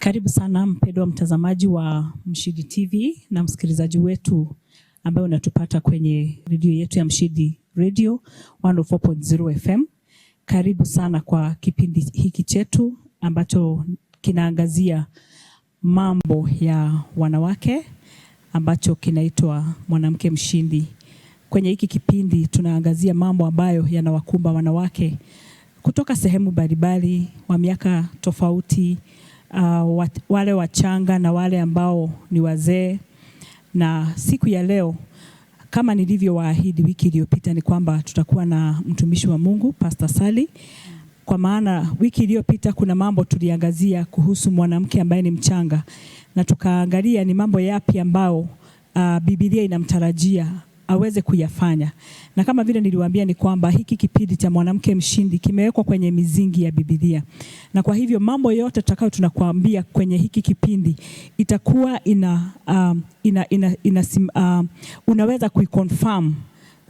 Karibu sana mpendwa mtazamaji wa Mshindi TV na msikilizaji wetu ambaye unatupata kwenye redio yetu ya Mshindi Radio 104.0 FM. Karibu sana kwa kipindi hiki chetu ambacho kinaangazia mambo ya wanawake ambacho kinaitwa Mwanamke Mshindi. Kwenye hiki kipindi tunaangazia mambo ambayo yanawakumba wanawake kutoka sehemu mbalimbali wa miaka tofauti, wale wachanga na wale ambao ni wazee. Na siku ya leo kama nilivyowaahidi wiki iliyopita ni kwamba tutakuwa na mtumishi wa Mungu Pastor Sally. Kwa maana wiki iliyopita kuna mambo tuliangazia kuhusu mwanamke ambaye ni mchanga, na tukaangalia ni mambo yapi ambao Biblia inamtarajia aweze kuyafanya. Na kama vile niliwaambia ni kwamba hiki kipindi cha Mwanamke Mshindi kimewekwa kwenye mizingi ya Biblia. Na kwa hivyo mambo yote tutakayo tunakuambia kwenye hiki kipindi itakuwa unaweza kuiconfirm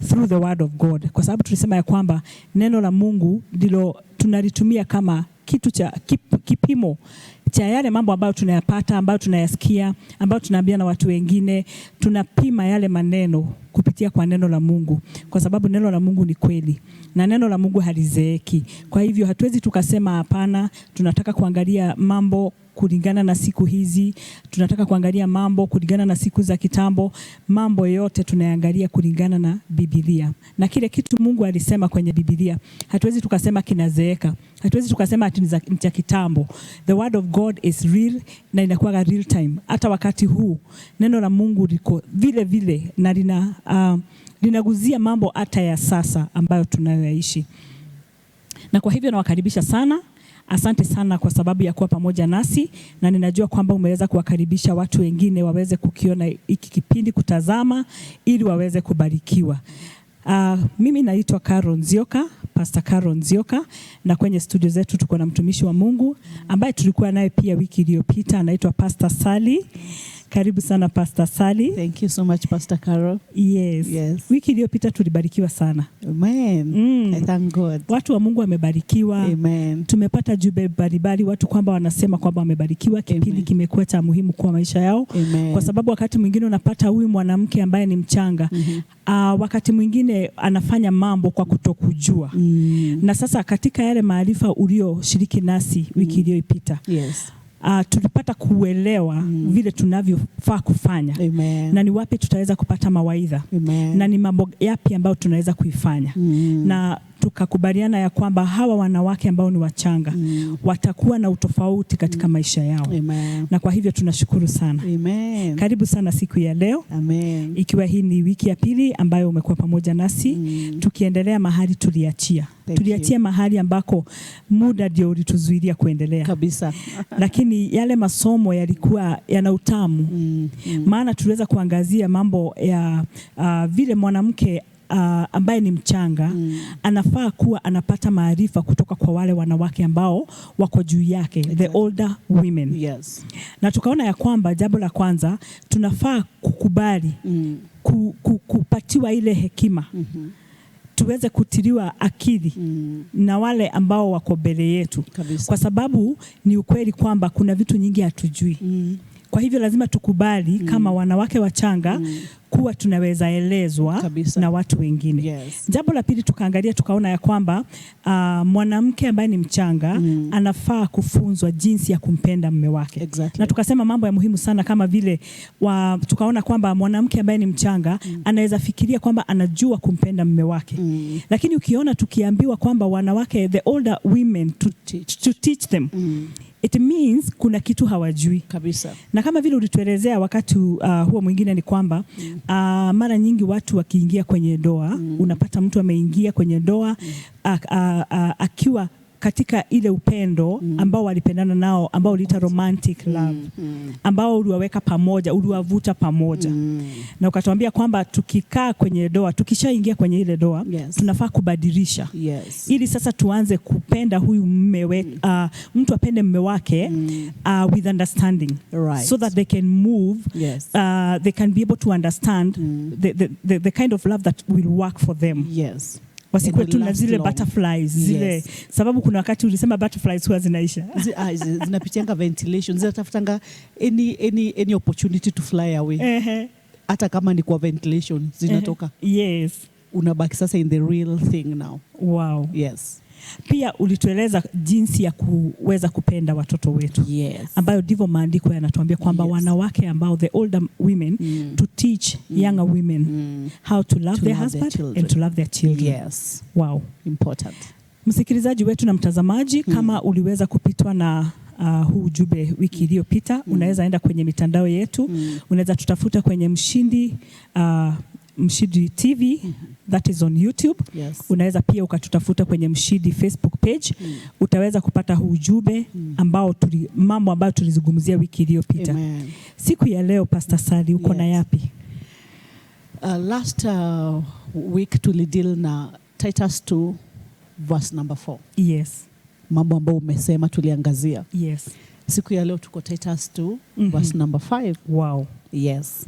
through the word of God. Kwa sababu tulisema ya kwamba neno la Mungu ndilo tunalitumia kama kitu cha kipimo cha yale mambo ambayo tunayapata, ambayo tunayasikia, ambayo tunaambia na watu wengine. Tunapima yale maneno kupitia kwa neno la Mungu, kwa sababu neno la Mungu ni kweli na neno la Mungu halizeeki. Kwa hivyo hatuwezi tukasema hapana, tunataka kuangalia mambo kulingana na siku hizi, tunataka kuangalia mambo kulingana na siku za kitambo. Mambo yote tunayangalia kulingana na Biblia. Na kile kitu Mungu alisema kwenye Biblia, hatuwezi tukasema kinazeeka, hatuwezi tukasema ati ni cha kitambo. The word of God is real na inakuwa real time. Hata wakati huu neno la Mungu liko vile vile na linaguzia mambo hata ya sasa ambayo tunayoishi. Na kwa hivyo nawakaribisha sana. Asante sana kwa sababu ya kuwa pamoja nasi, na ninajua kwamba umeweza kuwakaribisha watu wengine waweze kukiona hiki kipindi, kutazama ili waweze kubarikiwa. Mimi naitwa Carol Nzioka, Pastor Carol Nzioka, na kwenye studio zetu tuko na mtumishi wa Mungu ambaye tulikuwa naye pia wiki iliyopita, anaitwa Pastor Sally. Karibu sana Pastor Sally. Thank you so much Pastor Carol. Yes. Wiki iliyopita tulibarikiwa sana. Amen. I thank God. Watu wa Mungu wamebarikiwa. Amen. Tumepata jumbe mbalimbali, watu kwamba wanasema kwamba wamebarikiwa. Kipindi kimekuwa cha muhimu kwa maisha yao. Amen. Kwa sababu wakati mwingine unapata huyu mwanamke ambaye ni mchanga, wakati mwingine anafanya mambo kwa kutokujua. Na sasa katika yale maarifa ulioshiriki nasi wiki iliyopita, yes, tulipata kuelewa vile tunavyofaa kufanya. Amen. Na ni wapi tutaweza kupata mawaidha. Amen. Na ni mambo yapi ambayo tunaweza kuifanya. Na tukakubaliana ya kwamba hawa wanawake ambao ni wachanga watakuwa na utofauti katika maisha yao. Amen. Na kwa hivyo tunashukuru sana. Amen. Karibu sana siku ya leo. Amen. Ikiwa hii ni wiki ya pili ambayo umekuwa pamoja nasi, tukiendelea mahali tuliachia. Tuliachia mahali ambako muda ndio ulituzuilia kuendelea kabisa. Lakini yale masomo yalikuwa yana utamu. Maana tuliweza kuangazia mambo ya vile mwanamke ambaye ni mchanga anafaa kuwa anapata maarifa kutoka kwa wale wanawake ambao wako juu yake, the older women. Yes. Na tukaona ya kwamba jambo la kwanza tunafaa kukubali kupatiwa ile hekima. Tuweze kutiliwa akili na wale ambao wako mbele yetu kabisa. Kwa sababu ni ukweli kwamba kuna vitu nyingi hatujui. Kwa hivyo lazima tukubali kama wanawake wachanga kuwa tunaweza elezwa kabisa na watu wengine. Yes. Jambo la pili tukaangalia, tukaona ya kwamba mwanamke ambaye ni mchanga anafaa kufunzwa jinsi ya kumpenda mume wake. Exactly. Na tukasema mambo ya muhimu sana kama vile tukaona kwamba mwanamke ambaye ni mchanga anaweza fikiria kwamba anajua kumpenda mume wake. Lakini ukiona tukiambiwa kwamba wanawake, the older women to teach them, it means kuna kitu hawajui kabisa. Na kama vile ulituelezea wakati huo mwingine ni kwamba mara nyingi watu wakiingia kwenye ndoa, unapata mtu ameingia kwenye ndoa akiwa katika ile upendo ambao walipendana nao, ambao uliita romantic love, ambao uliwaweka pamoja, uliwavuta pamoja. Na ukatuambia kwamba tukikaa kwenye ndoa, tukishaingia kwenye ile ndoa, yes, tunafaa kubadilisha. Yes. Ili sasa tuanze kupenda huyu mume mtu apende mume wake with understanding. Right. So that they can move, yes, they can be able to understand the kind of love that will work for them. Yes. Wasikuwe And tu will na last zile long. butterflies zile, Yes. sababu kuna wakati ulisema butterflies huwa zinaisha. Zinapitianga ventilation, zinatafutanga any opportunity to fly away. Hata kama ni kwa ventilation zinatoka. Yes. Unabaki sasa in the real thing now. Wow. Yes. Pia ulitueleza jinsi ya kuweza kupenda watoto wetu. Yes. Ambayo ndivyo maandiko yanatuambia kwamba Yes. wanawake ambao the older women to teach younger women how to love their husband and to love their children. Yes. Wow. Important. Msikilizaji wetu na mtazamaji, kama uliweza kupitwa na huu ujumbe wiki iliyopita, unaweza enda kwenye mitandao yetu, unaweza tutafuta kwenye Mshindi TV, that is on YouTube. Yes. Unaweza pia ukatutafuta kwenye Mshindi Facebook page. Utaweza kupata huu ujumbe ambao mambo ambayo tulizungumzia wiki iliyopita. Amen. Siku ya leo Pastor Sally uko na yapi? Last week tulideal na Titus 2 verse number 4. Yes. Mambo ambayo umesema tuliangazia. Yes. Siku ya leo tuko Titus 2 verse number 5. Wow. Yes.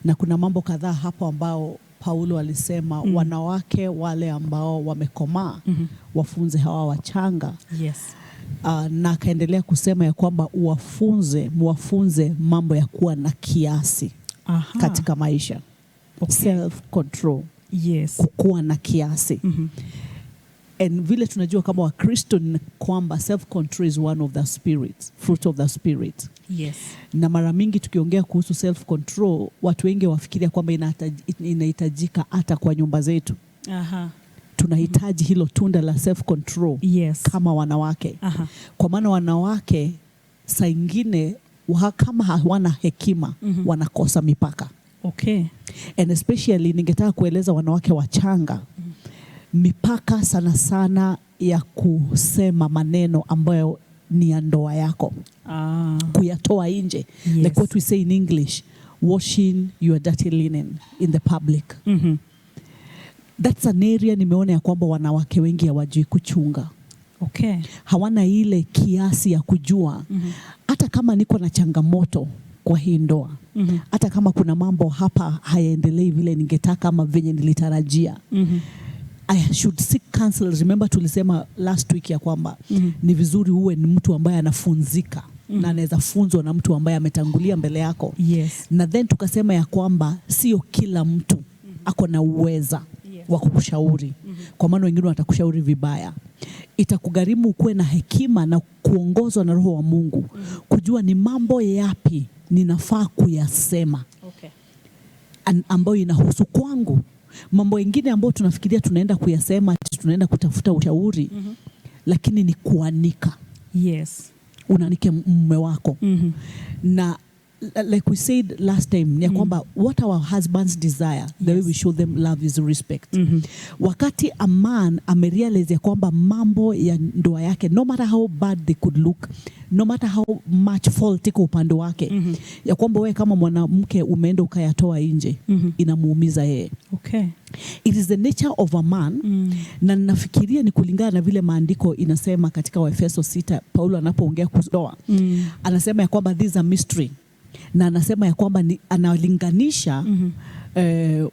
Na kuna mambo kadhaa hapo ambao Paulo alisema wanawake wale ambao wamekomaa wafunze hawa wachanga. Yes. Na akaendelea kusema ya kwamba muwafunze mambo ya kuwa na kiasi katika maisha. Okay. Self control. Yes. Kukuwa na kiasi. And vile tunajua kama Wakristo ni kwamba self control is one of the spirits, fruit of the spirit. Yes. Na mara mingi tukiongea kuhusu self control, watu wengi wafikiria kwamba inahitajika hata kwa nyumba zetu. Tunahitaji hilo tunda la self control. Yes. Kama wanawake. Kwa maana wanawake saa ingine kama hawana hekima wanakosa mipaka. Okay. And especially ningetaka kueleza wanawake wachanga mipaka sana sana ya kusema maneno ambayo ni ya ndoa yako. Kuyatoa nje. Yes. Like what we say in English, washing your dirty linen in the public. That's an area nimeona ya kwamba wanawake wengi hawajui kuchunga. Okay. Hawana ile kiasi ya kujua hata kama niko na changamoto kwa hii ndoa. Hata kama kuna mambo hapa hayaendelei vile ningetaka ama venye nilitarajia. I should seek counsel. Remember tulisema last week ya kwamba ni vizuri uwe ni mtu ambaye anafunzika na anaweza funzwa na mtu ambaye ametangulia mbele yako. Yes. Na then tukasema ya kwamba sio kila mtu ako na uweza wa kukushauri. Kwa maana wengine watakushauri vibaya. Itakugharimu kuwe na hekima na kuongozwa na Roho wa Mungu. Kujua ni mambo yapi ninafaa kuyasema. Okay. Ambayo inahusu kwangu. Mambo mengine ambayo tunafikiria tunaenda kuyasema, tunaenda kutafuta ushauri, lakini ni kuanika. Yes. Unaanike mume wako. Na like we said last time, ni kwamba what our husbands desire, the way we show them love is respect. Wakati a man amerealize ya kwamba mambo ya ndoa yake, no matter how bad they could look, no matter how much fault iko upande wake, ya kwamba wewe kama mwanamke umeenda ukayatoa nje, inamuumiza yeye. Okay. It is the nature of a man. Na nafikiria ni kulingana na vile maandiko inasema katika Waefeso 6, Paulo anapoongea kuhusu ndoa. Anasema ya kwamba this is a mystery. Na anasema ya kwamba analinganisha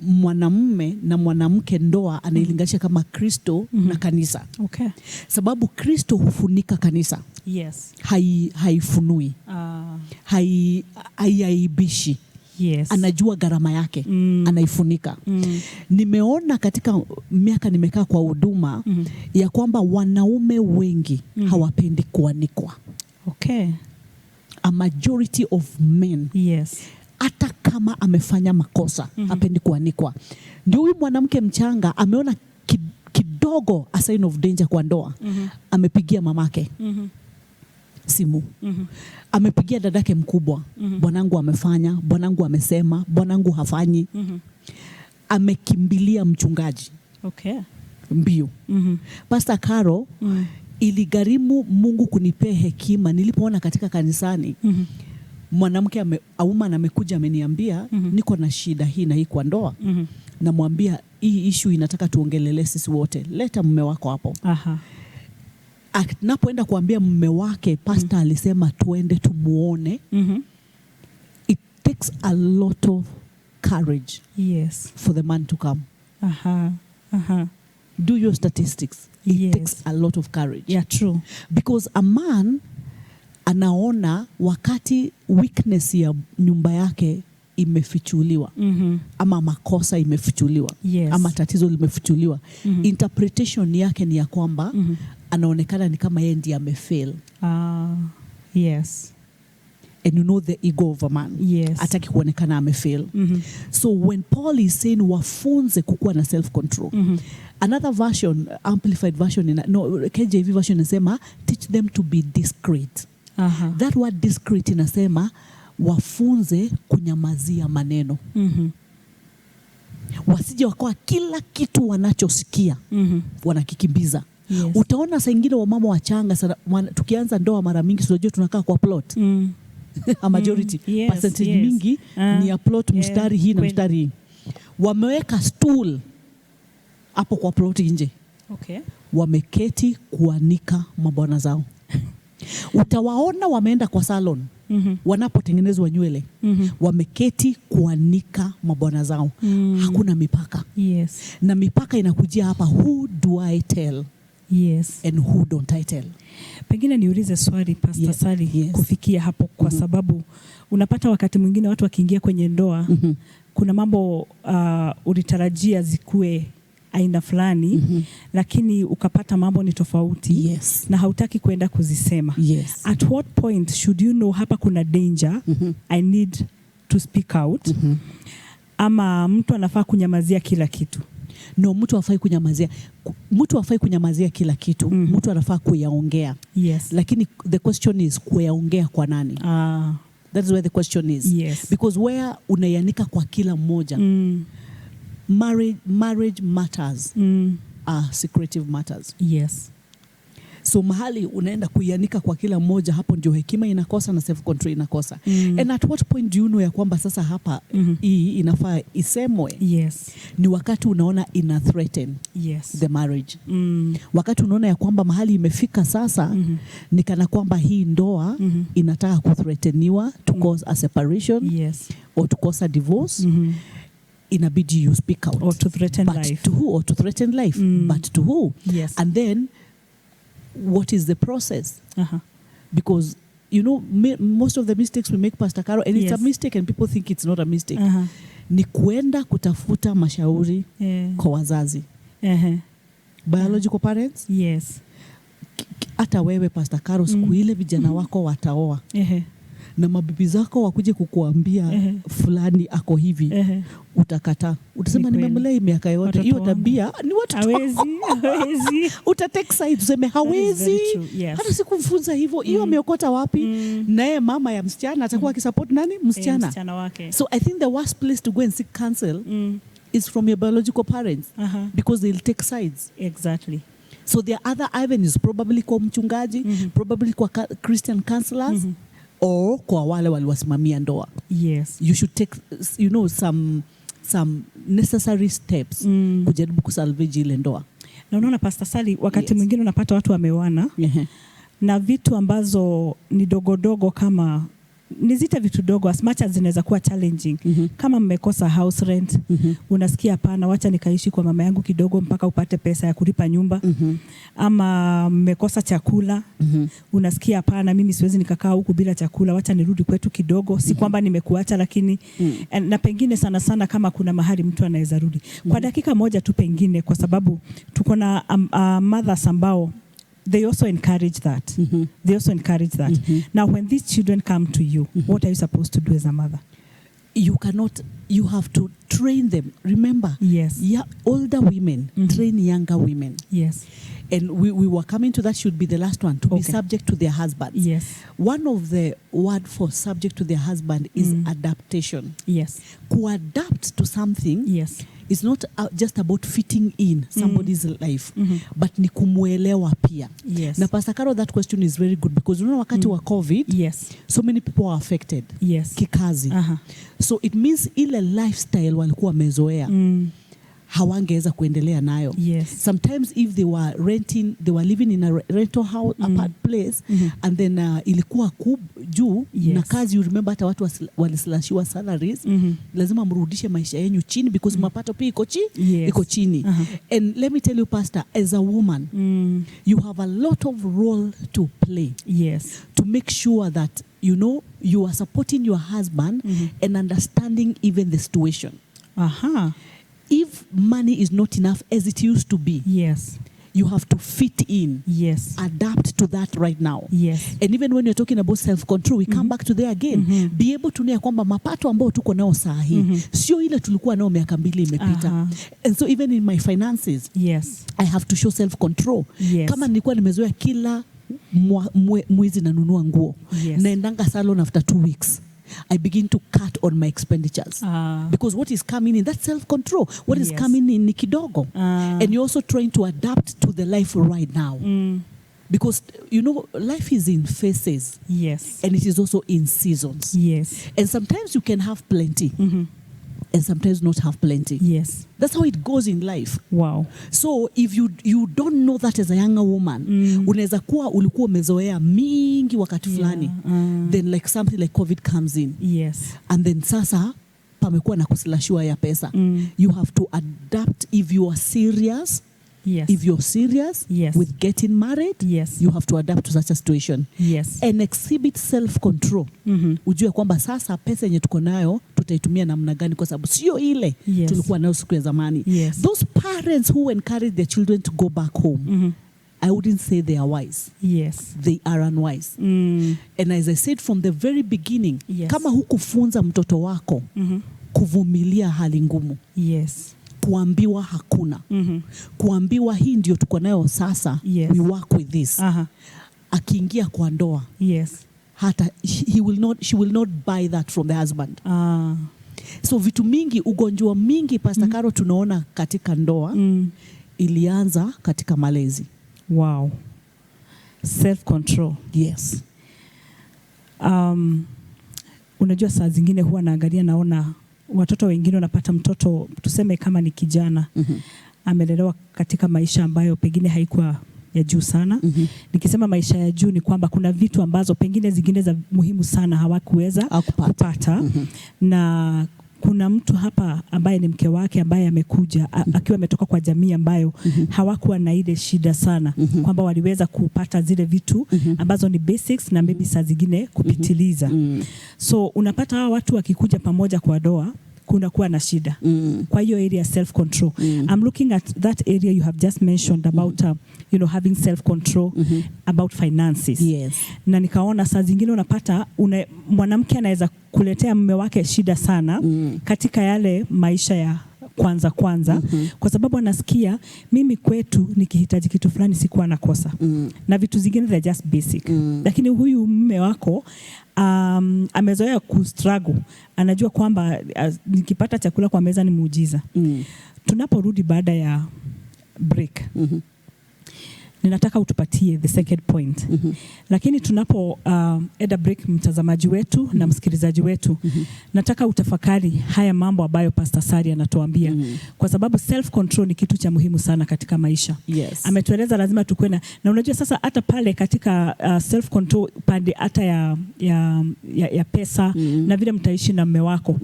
mwanamume na mwanamke, ndoa anailinganisha kama Kristo na kanisa. Okay. Sababu Kristo hufunika kanisa. Yes. Haifunui. Haiaibishi. Yes. Anajua gharama yake. Anaifunika. Nimeona katika miaka nimekaa kwa huduma ya kwamba wanaume wengi hawapendi kuanikwa. Okay. A majority of men. Yes. Hata kama amefanya makosa hapendi kuanikwa. Ndio huyu mwanamke mchanga ameona kidogo a sign of danger kwa ndoa. Amepigia mamake simu. Amepigia dadake mkubwa. Bwanangu amefanya, bwanangu amesema, bwanangu hafanyi. Amekimbilia mchungaji. Okay. Mbio. Pastor Caro, iligharimu Mungu kunipea hekima nilipoona katika kanisani. Mwanamke woman amekuja ameniambia niko na shida hii na hii kwa ndoa. Namwambia hii issue inataka tuongelele sisi wote. Leta mume wako hapo. Anapoenda kuambia mume wake, pastor alisema tuende tumuone. It takes a lot of courage. Yes. For the man to come. do your statistics. It Yes. takes a lot of courage. Yeah, true. Because a man anaona wakati weakness ya nyumba yake imefichuliwa, ama makosa imefichuliwa, Yes. ama tatizo limefichuliwa, interpretation yake ni ya kwamba anaonekana ni kama yeye ndiye amefail. Yes. And you know the ego of a man. Yes. Hataki kuonekana amefail. So when Paul is saying wafunze kukuwa na self control, another version, amplified version, KJV version inasema teach them to be discreet. That word discreet inasema wafunze kunyamazia maneno. Wasije wakawa kila kitu wanachosikia wanakikimbiza. Yes. Utaona saa ingine wamama wachanga sana, tukianza ndoa mara mingi tunajua tunakaa kwa plot. A majority Yes, percentage yes. mingi ni ya plot, mstari hii na mstari hii. Wameweka stool hapo kwa plot nje. Okay. Wameketi kuanika mabwana zao. Utawaona wameenda kwa salon. Wanapotengenezwa nywele. Wameketi kuanika mabwana zao. Hakuna mipaka. Yes. Na mipaka inakujia hapa, who do I tell? Yes. And who don't I tell? Pengine niulize swali Pastor Yes. Sally, Yes. kufikia hapo kwa sababu unapata wakati mwingine watu wakiingia kwenye ndoa kuna mambo ulitarajia zikue aina fulani lakini ukapata mambo ni tofauti. Yes. Na hautaki kwenda kuzisema. Yes. At what point should you know hapa kuna danger, I need to speak out? Ama mtu anafaa kunyamazia kila kitu? No, mtu hafai kunyamazia. Mtu hafai kunyamazia kila kitu. Mtu anafaa kuyaongea. Yes. Lakini the question is kuyaongea kwa nani? That's where the question is. Yes. Because where unayanika kwa kila mmoja. Marriage matters are secretive matters. Yes. So mahali unaenda kuianika kwa kila mmoja, hapo ndio hekima inakosa na self control inakosa. And at what point do you know ya kwamba sasa hapa hii inafaa isemwe? Yes. Ni wakati unaona ina threaten the marriage. Wakati unaona ya kwamba mahali imefika sasa ni kana kwamba hii ndoa inataka kuthreateniwa to cause a separation. Yes. Or to cause a divorce. Inabidi you speak out. Or to threaten but life. To who? Or to threaten life. But to who? Yes. And then what is the process? Because you know most of the mistakes we make, Pastor Caro, and it's a mistake and people think it's not a mistake. Ni kuenda kutafuta mashauri kwa wazazi. Biological parents. Yes. Hata wewe Pastor Caro, siku ile vijana wako wataoa. Na mabibi zako wakuje kukuambia fulani ako hivi. Utakataa. Utasema nimemlea miaka yote. Hiyo tabia ni watu hawezi. Utatake side useme hawezi. Yes. Hata sikumfunza hivyo. Hiyo ameokota wapi? Naye mama ya msichana atakuwa akisupport nani? Msichana wake. So I think the worst place to go and seek counsel is from your biological parents. Because they'll take sides. Exactly. So there are other avenues, probably kwa mchungaji, probably kwa Christian counselors, or kwa wale waliwasimamia ndoa. Yes. You should take, you know, some necessary steps kujaribu kusalvage ile ndoa. Na unaona Pastor Sally, wakati mwingine unapata watu wamewana na vitu ambazo ni dogodogo, kama nizita vitu dogo as much as zinaweza kuwa challenging. Kama mmekosa house rent, unasikia hapana, wacha nikaishi kwa mama yangu kidogo mpaka upate pesa ya kulipa nyumba. Ama mmekosa chakula, unasikia hapana, mimi siwezi nikakaa huku bila chakula, wacha nirudi kwetu kidogo. Si kwamba nimekuacha, lakini na pengine sana sana kama kuna mahali mtu anaweza rudi kwa dakika moja tu pengine, kwa sababu tuko na mothers ambao they also encourage that. They also encourage that. Now, when these children come to you, what are you supposed to do as a mother? You have to train them. Remember, older women train younger women. Yes. And we were coming to that, should be the last one, to be subject to their husbands. Yes. One of the word for subject to their husband is adaptation. Yes. Adapt to something. Yes. It's not just about fitting in somebody's life, but ni kumuelewa pia. Yes. Na Pastor Caro, that question is very good, because you know wakati wa COVID, so many people are affected. Yes. Kikazi. So it means ile lifestyle walikuwa wamezoea hawangeweza kuendelea nayo. Yes. Sometimes if they were living in a rental house, apart place, and then ilikuwa juu na kazi, you remember hata watu walislashiwa salaries, lazima mrudishe maisha yenu chini because mapato pia iko chini. And let me tell you, Pastor, as a woman, you have a lot of role to play. Yes. To make sure that, you know, you are supporting your husband and understanding even the situation. If money is not enough as it used to be, yes, you have to fit in, yes, adapt to that right now. Yes. And even when you're talking about self-control, we come back to there again. Be able to know kwamba mapato ambao tuko nao saa hii sio ile tulikuwa nao miaka 2 imepita. And so even in my finances, yes, I have to show self-control. Yes. Kama nilikuwa nimezoea kila mwezi nanunua nguo, naendanga salon after 2 weeks, I begin to cut on my expenditures. Because what is coming in, that's self-control. What is coming in ni kidogo. And you're also trying to adapt to the life right now. Because, you know, life is in phases. Yes. And it is also in seasons. Yes. And sometimes you can have plenty. And sometimes not have plenty. Yes. That's how it goes in life. Wow. So if you don't know that as a younger woman, unaweza kuwa ulikuwa umezoea mingi wakati fulani, then like something like COVID comes in. Yes. And then sasa pamekuwa na kuslashua ya pesa. You have to adapt if you are serious. Yes. If you're serious with getting married, you have to adapt to such a situation. Yes. And exhibit self-control. Ujue kwamba sasa pesa yenye tuko nayo tutaitumia namna gani, kwa sababu sio ile tulikuwa nayo siku ya zamani. Those parents who encourage their children to go back home, I wouldn't say they are wise. Yes. They are unwise. And as I said from the very beginning, kama hukufunza mtoto wako kuvumilia hali ngumu, kuambiwa hakuna, kuambiwa hii ndio tuko nayo sasa, we work with this. Akiingia kwa ndoa, hata she will not buy that from the husband. So vitu mingi, ugonjwa mingi, Pastor Caro, tunaona katika ndoa ilianza katika malezi. Wow. Self-control. Yes. Unajua saa zingine huwa naona watoto wengine wanapata mtoto, tuseme kama ni kijana, amelelewa katika maisha ambayo pengine haikuwa ya juu sana. Nikisema maisha ya juu ni kwamba kuna vitu ambazo pengine zingine za muhimu sana hawakuweza kupata. Na kuna mtu hapa ambaye ni mke wake ambaye amekuja akiwa ametoka kwa jamii ambayo hawakuwa na ile shida sana, kwamba waliweza kupata zile vitu ambazo ni basics na maybe saa zingine kupitiliza. So unapata hawa watu wakikuja pamoja kwa doa, kuna kuwa na shida. Kwa hiyo area self-control. I'm looking at that area you have just mentioned about you know, having self-control about finances. Yes. Na nikaona saa zingine unapata mwanamke anaweza kuletea mume wake shida sana katika yale maisha ya kwanza kwa sababu anasikia mimi kwetu nikihitaji kitu fulani sikuwa nakosa, na vitu zingine they're just basic. Lakini huyu mume wako amezoea kustruggle, anajua kwamba nikipata chakula kwa meza ni muujiza. Tunaporudi baada ya break, ninataka utupatie the second point. Lakini tunapo eda break, mtazamaji wetu na msikilizaji wetu, nataka utafakari haya mambo ambayo Pastor Sari anatuambia, kwa sababu self control ni kitu cha muhimu sana katika maisha. Ametueleza lazima tukue na unajua sasa hata pale katika self control pande hata ya pesa na vile mtaishi na mume wako,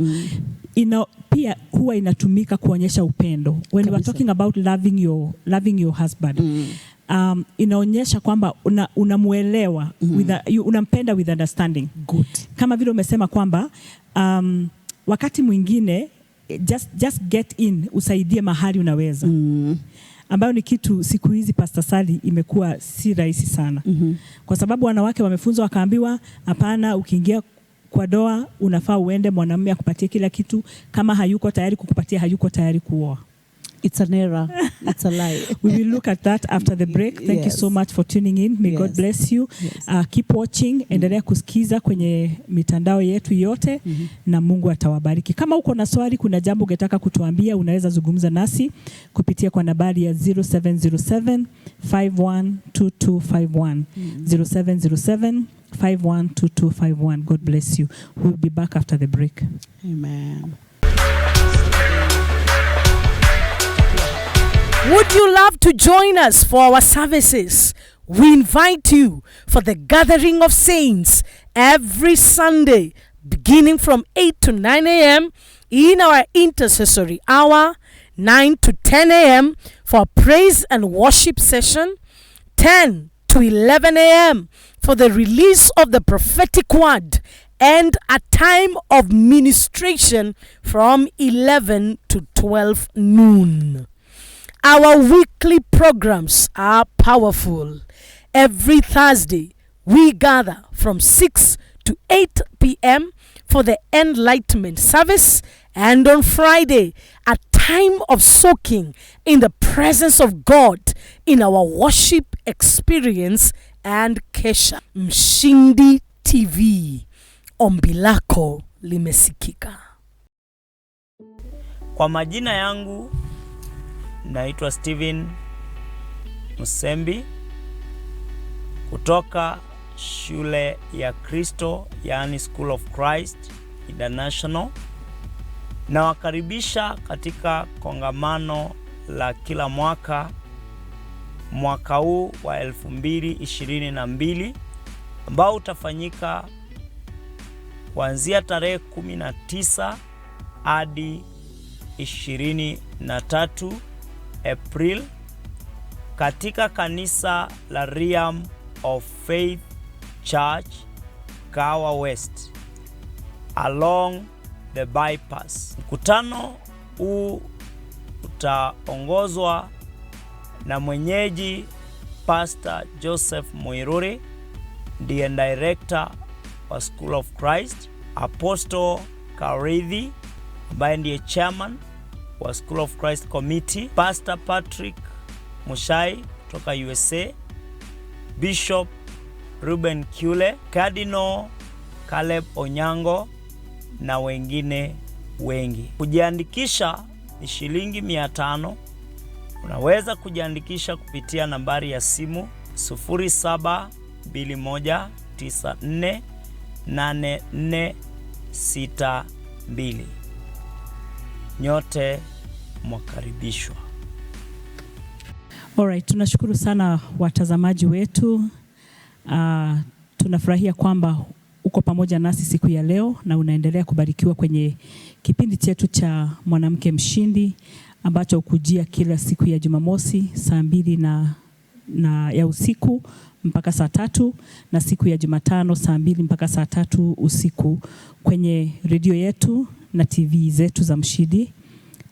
pia huwa inatumika kuonyesha upendo. When we are talking about loving your husband, inaonyesha kwamba unamuelewa, unampenda with understanding. Good. Kama vile umesema kwamba wakati mwingine just get in, usaidie mahali unaweza. Ambayo ni kitu siku hizi Pastor Sally imekuwa si rahisi sana. Kwa sababu wanawake wamefunzwa wakaambiwa hapana, ukiingia kwa doa unafaa uende mwanamume akupatie kila kitu, kama hayuko tayari kukupatia hayuko tayari kuoa. It's an error. It's a lie. We will look at that after the break. Thank you so much for tuning in. May God bless you. Keep watching. Endelea kusikiza kwenye mitandao yetu yote na Mungu atawabariki. Kama uko na swali, kuna jambo ungetaka kutuambia, unaweza zungumza nasi kupitia kwa nambari ya 0707 512251. 0707 512251. God bless you. We'll be back after the break. Amen. Would you love to join us for our services? We invite you for the gathering of saints every Sunday, beginning from 8 to 9 a.m. in our intercessory hour, 9 to 10 a.m. for praise and worship session, 10 to 11 a.m. for the release of the prophetic word, and a time of ministration from 11 to 12 noon. Our weekly programs are powerful. Every Thursday, we gather from 6 to 8 p.m. for the enlightenment service, and on Friday, a time of soaking in the presence of God in our worship experience and kesha. Mshindi TV, ombi lako limesikika. Kwa majina yangu naitwa Steven Musembi kutoka shule ya Kristo, yani School of Christ International. Nawakaribisha katika kongamano la kila mwaka huu wa 2022 ambao utafanyika kuanzia tarehe 19 hadi 23 April katika kanisa la Realm of Faith Church, Kawa West, along the bypass. Mkutano huu utaongozwa na mwenyeji Pastor Joseph Moiruri, ndiye director wa School of Christ, Apostle Karidhi ambaye ndiye chairman wa School of Christ Committee, Pastor Patrick Mushai kutoka USA, Bishop Ruben Kule, Cardinal Caleb Onyango na wengine wengi. Kujiandikisha ni shilingi 500. Unaweza kujiandikisha kupitia nambari ya simu 0721948462. Nyote mwakaribishwa. Alright, tunashukuru sana watazamaji wetu. Tunafurahia kwamba uko pamoja nasi siku ya leo na unaendelea kubarikiwa kwenye kipindi chetu cha Mwanamke Mshindi ambacho ukujia kila siku ya Jumamosi saa 2 na ya usiku mpaka saa 3, na siku ya Jumatano saa 2 mpaka saa 3 usiku kwenye redio yetu na TV zetu za Mshindi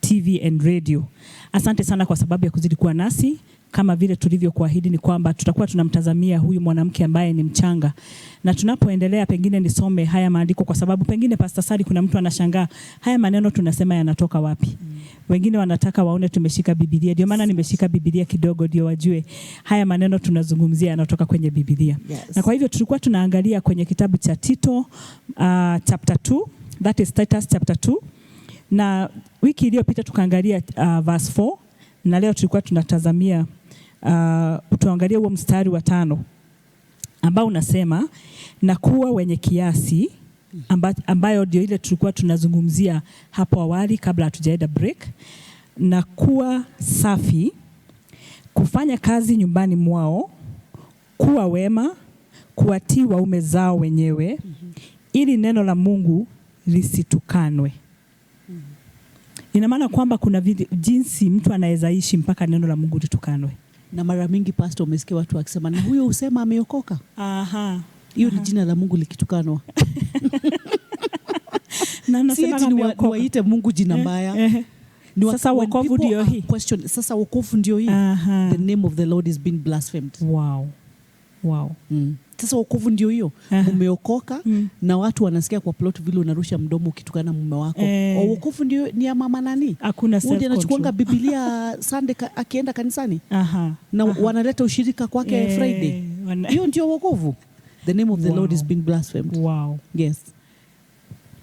TV and Radio. Asante sana kwa sababu ya kuzidi kuwa nasi. Kama vile tulivyokuahidi ni kwamba tutakuwa tunamtazamia huyu mwanamke ambaye ni mchanga. Na tunapoendelea pengine nisome haya maandiko kwa sababu pengine Pastor Sali kuna mtu anashangaa haya maneno tunasema yanatoka wapi. Wengine wanataka waone tumeshika Biblia. Ndio maana nimeshika Biblia kidogo ndio wajue haya maneno tunazungumzia yanatoka kwenye Biblia. Yes. Na kwa hivyo tulikuwa tunaangalia kwenye kitabu cha Tito chapter 2, that is Titus chapter 2. Na wiki iliyopita tukaangalia verse 4, na leo tulikuwa tunatazamia tuangalie huo mstari wa 5 ambao unasema na kuwa wenye kiasi, ambayo ndio ile tulikuwa tunazungumzia hapo awali kabla hatujaenda break, na kuwa safi, kufanya kazi nyumbani mwao, kuwa wema, kuwatii waume zao wenyewe, ili neno la Mungu lisitukanwe. Ina maana kwamba kuna jinsi mtu anaweza ishi mpaka neno la Mungu litukanwe. Na mara mingi pastor umesikia watu wakisema na huyo usema ameokoka. Aha. Hiyo ni jina la Mungu likitukanwa. Na nasema ni waite Mungu jina mbaya. Sasa wokovu ndio hii. Sasa wokovu ndio hii. The name of the Lord is being blasphemed. Wow. Sasa wokovu ndio hiyo. Umeokoka na watu wanasikia kwa plot vile unarusha mdomo ukitukana mume wako. Wokovu ndio ni ya mama nani? Hakuna self control. Anachukuanga Biblia Sunday akienda kanisani. Na wanaleta ushirika kwake Friday. Hiyo ndio wokovu. The name of the Lord is being blasphemed. Wow. Yes.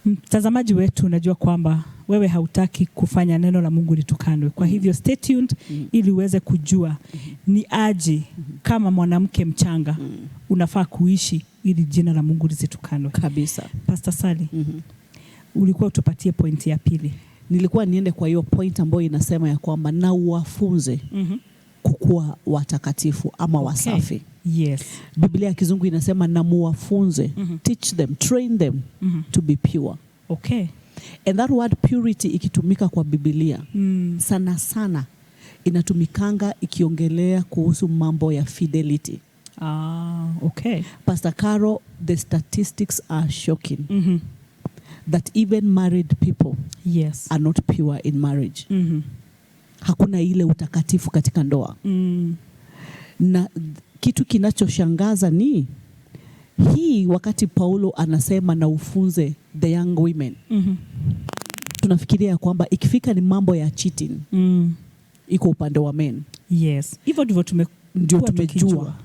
Mtazamaji wetu, unajua kwamba wewe hautaki kufanya neno la Mungu litukanwe. Kwa hivyo stay tuned ili uweze kujua ni aje kama mwanamke mchanga unafaa kuishi ili jina la Mungu lisitukanwe. Kabisa. Pastor Sally, ulikuwa utupatie pointi ya pili. nilikuwa niende kwa hiyo point ambayo inasema ya kwamba na uwafunze kukuwa watakatifu ama wasafi. Yes. Biblia ya Kizungu inasema na muwafunze, teach them, train them to be pure. Okay. And that word purity ikitumika kwa Biblia sana sana inatumikanga ikiongelea kuhusu mambo ya fidelity. Okay. Pastor Caro, the statistics are shocking. That even married people are not pure in marriage. Hakuna ile utakatifu katika ndoa. Na kitu kinachoshangaza ni hii wakati Paulo anasema na ufunze the young women. Tunafikiria kwamba ikifika ni mambo ya cheating iko upande wa men. Yes. Hivyo ndivyo tumejua.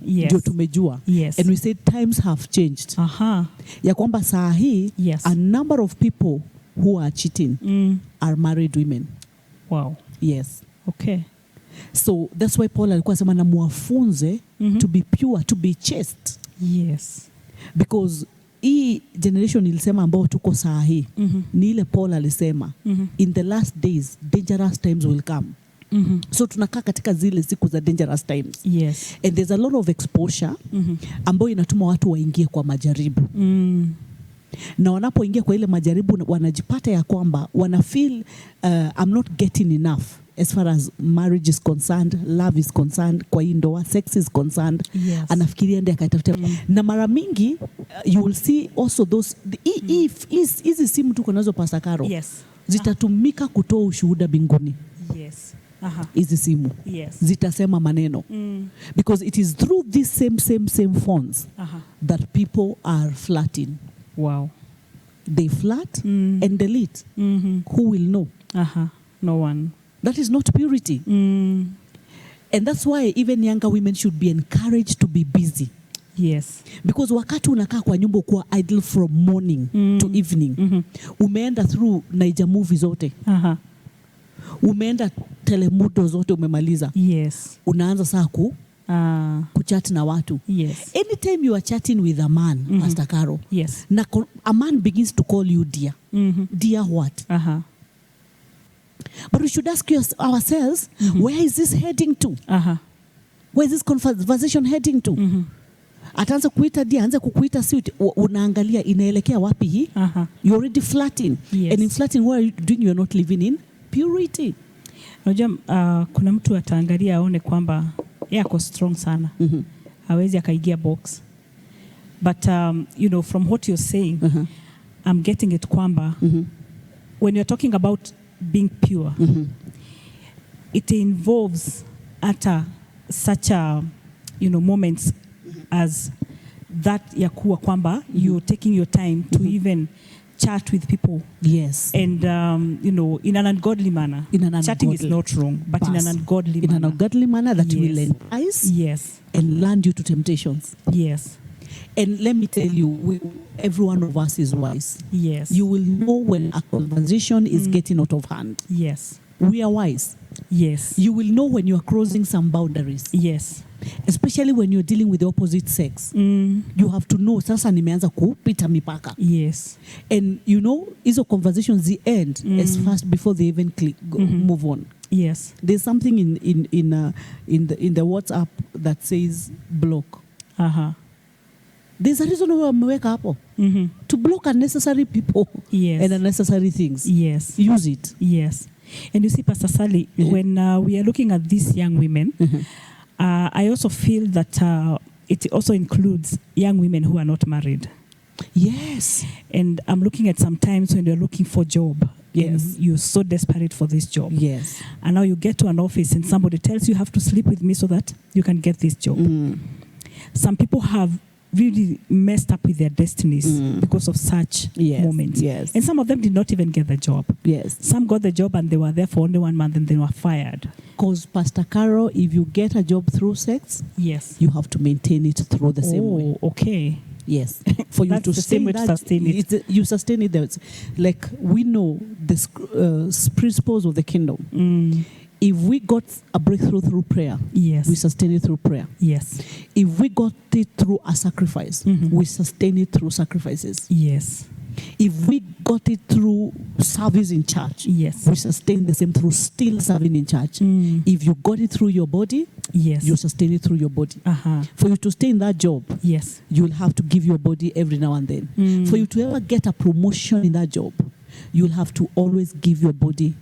Ndio tumejua. Yes. And we said times have changed. Ya kwamba saa hii a number of people who are cheating are married women. Wow. Yes. Okay. So that's why Paul alikuwa sema na muwafunze to be pure, to be chaste. Yes. Because hii generation ilisema ambao tuko saa hii ni ile Paul alisema in the last days dangerous times will come. So tunakaa katika zile siku za dangerous times. Yes. And there's a lot of exposure ambayo inatuma watu waingie kwa majaribu. Na wanapoingia kwa ile majaribu wanajipata ya kwamba wana feel I'm not getting enough as far as marriage is concerned, love is concerned, kwa hii ndoa, sex is concerned. Yes. Anafikiria ndiye akatafuta. Na mara mingi you will see also those hizi simu tuko nazo Pastor Caro. Yes. Zitatumika kutoa ushuhuda binguni. Yes. Hizi simu. Yes. Zitasema maneno. Because it is through these same phones that people are flirting. Wow. They flirt and delete. Who will know? No one. That is not purity. And that's why even younger women should be encouraged to be busy. Yes. Because wakati unakaa kwa nyumba kuwa idle from morning to evening. Umeenda through Niger movies zote. Umeenda telemudo zote umemaliza. Yes. Unaanza saa kuchat na watu. Yes. Anytime you are chatting with a man, Pastor Caro, yes. Na a man begins to call you dear. Dear what? But we should ask ourselves, where is this heading to? Where is this conversation heading to? Ataanza kuita dear, anza kukuita sweet. Unaangalia inaelekea wapi hii? You're already flirting. Yes. And in flirting, what are you doing? You're not living in purity. Unajua kuna mtu ataangalia aone kwamba yako strong sana. Hawezi akaigia box. But you know, from what you're saying, I'm getting it kwamba when you're talking about being pure, it involves such a moments as that ya kuwa kwamba you're taking your time to even chat with people. Yes. And in an ungodly manner. Chatting is not wrong, but in an ungodly manner. In an ungodly manner that will entice. Yes. And land you to temptations. Yes. And let me tell you, every one of us is wise. Yes. You will know when a conversation is getting out of hand. Yes. We are wise. Yes. You will know when you are crossing some boundaries. Yes. Especially when you're dealing with the opposite sex. You have to know, sasa nimeanza kupita mipaka. Yes. And you know, hizo conversations the end as fast before they even move on. Yes. There's something in the WhatsApp that says block. There's a reason why wameweka hapo. To block unnecessary people. Yes. And unnecessary things. Yes. Use it. Yes. And you see, Pastor Sally, when we are looking at these young women, I also feel that it also includes young women who are not married. Yes. And I'm looking at some times when you're looking for a job. Yes. And you're so desperate for this job. Yes. And now you get to an office and somebody tells you have to sleep with me so that you can get this job. Some people have really messed up with their destinies because of such moments. Yes. And some of them did not even get the job. Yes. Some got the job and they were there for only 1 month and they were fired. Because Pastor Caro, if you get a job through sex, yes, you have to maintain it through the same way. Okay. Yes. For you to sustain it. You sustain it. Like we know the principles of the kingdom. If we got a breakthrough through prayer, yes, we sustain it through prayer. Yes. If we got it through a sacrifice, we sustain it through sacrifices. Yes. If we got it through service in church, Yes. we sustain the same through still serving in church. If you got it through your body, Yes. you sustain it through your body. Uh-huh. For you to stay in that job, Yes. you'll have to give your body every now and then. For you to ever get a promotion in that job, you'll have to always give your body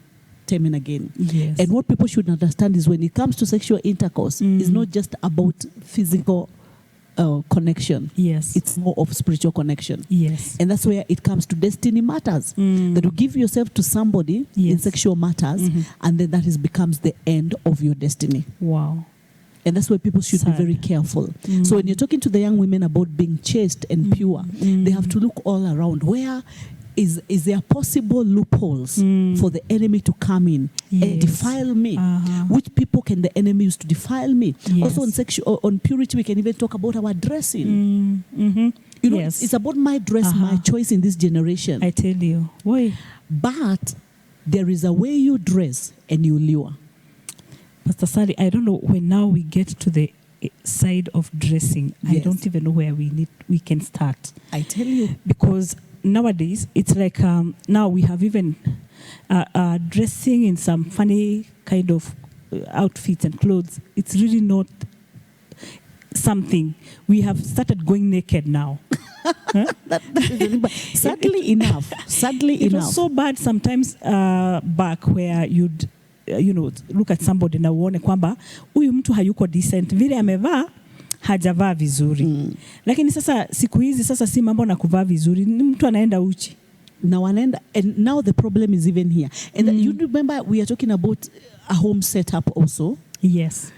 time and again. Yes. And what people should understand is when it comes to sexual intercourse, it's not just about physical connection. Yes. It's more of spiritual connection. Yes. And that's where it comes to destiny matters. That you give yourself to somebody in Yes. sexual matters, and then becomes the end of your destiny. Wow. And that's where people should Sad. be very careful. So when you're talking to the young women about being chaste and pure, they have to look all around. Where is there possible loopholes for the enemy to come in and Yes. defile me? Uh-huh. Which people can the enemy use to defile me? Yes. Also on purity, we can even talk about our dressing. Mm-hmm. You know, Yes. it's about my dress, my choice in this generation. I tell you. Boy. But there is a way you dress and you lure. Pastor Sally, I don't know when now we get to the side of dressing. I Yes. don't even know where we can start. I tell you. Because nowadays it's like now we have even dressing in some funny kind of outfits and clothes. It's really not something. We have started going naked now. Sadly enough. It was so bad sometimes back where you'd look at somebody na uone kwamba huyu mtu hayuko decent, vile amevaa hajavaa vizuri. Lakini sasa siku hizi sasa si mambo na kuvaa vizuri, ni mtu anaenda uchi. And now the problem is even here. And you remember we are talking about a home setup also. Yes.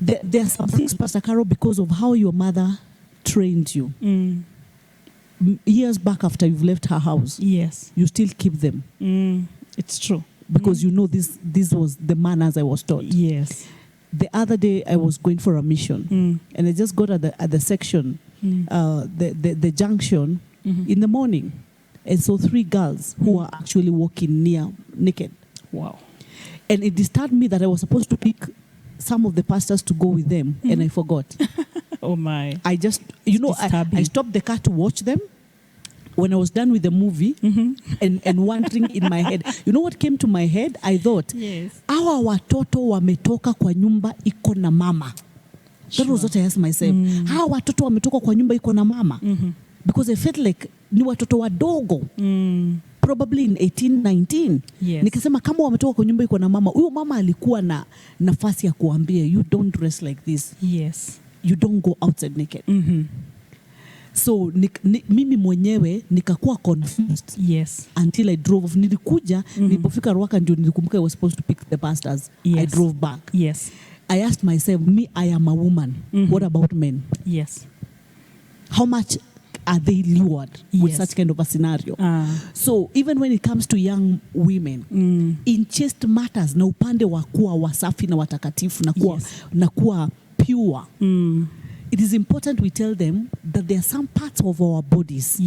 There are some things, Pastor Carol, because of how your mother trained you. Years back after you've left her house, Yes. you still keep them. It's true. Because you know this was the manners I was taught. Yes. The other day I was going for a mission, and I just got at the section, the junction in the morning, and saw 3 girls who were actually walking near naked. Wow. And it disturbed me that I was supposed to pick some of the pastors to go with them, and I forgot. Oh my. I just, I stopped the car to watch them. When I was done with the movie and wondering in my head, you know what came to my head? I thought, Yes. hawa watoto wametoka kwa nyumba iko na mama. That was what I asked myself. Hawa watoto wametoka kwa nyumba iko na mama. Because I felt like ni watoto wadogo. Probably in 18, 19. Yes. Nikasema kama wametoka kwa nyumba iko na mama, huyo mama alikuwa na nafasi ya kuambia, you don't dress like this. Yes. You don't go outside naked. So mimi mwenyewe nikakuwa confused. Yes. Until I drove off. Nilikuja, nilipofika Rwaka ndio nilikumbuka I was supposed to pick the pastors. Yes. I drove back. Yes. I asked myself, I am a woman. What about men? Yes. How much are they lured with Yes. such kind of a scenario? So even when it comes to young women, in chaste matters, na upande wa kuwa wasafi na watakatifu na kuwa pure, it is important we tell them that there are some parts of our bodies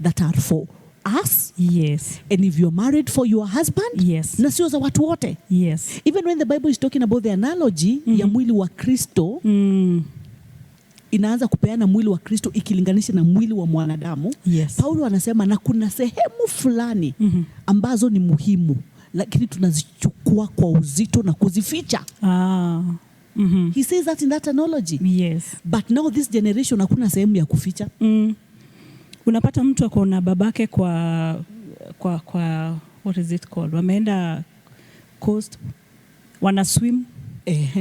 that are for us. Yes. And if you're married, for your husband. Yes. Na sio za watu wote. Yes. Even when the Bible is talking about the analogy ya mwili wa Kristo, inaanza kupeana mwili wa Kristo ikilinganisha na mwili wa mwanadamu. Yes. Paulo anasema na kuna sehemu fulani ambazo ni muhimu, lakini tunazichukua kwa uzito na kuzificha. He says that in that analogy. Yes. But now this generation hakuna sehemu ya kuficha. Unapata mtu ako na babake kwa what is it called? Wameenda coast, wana swim,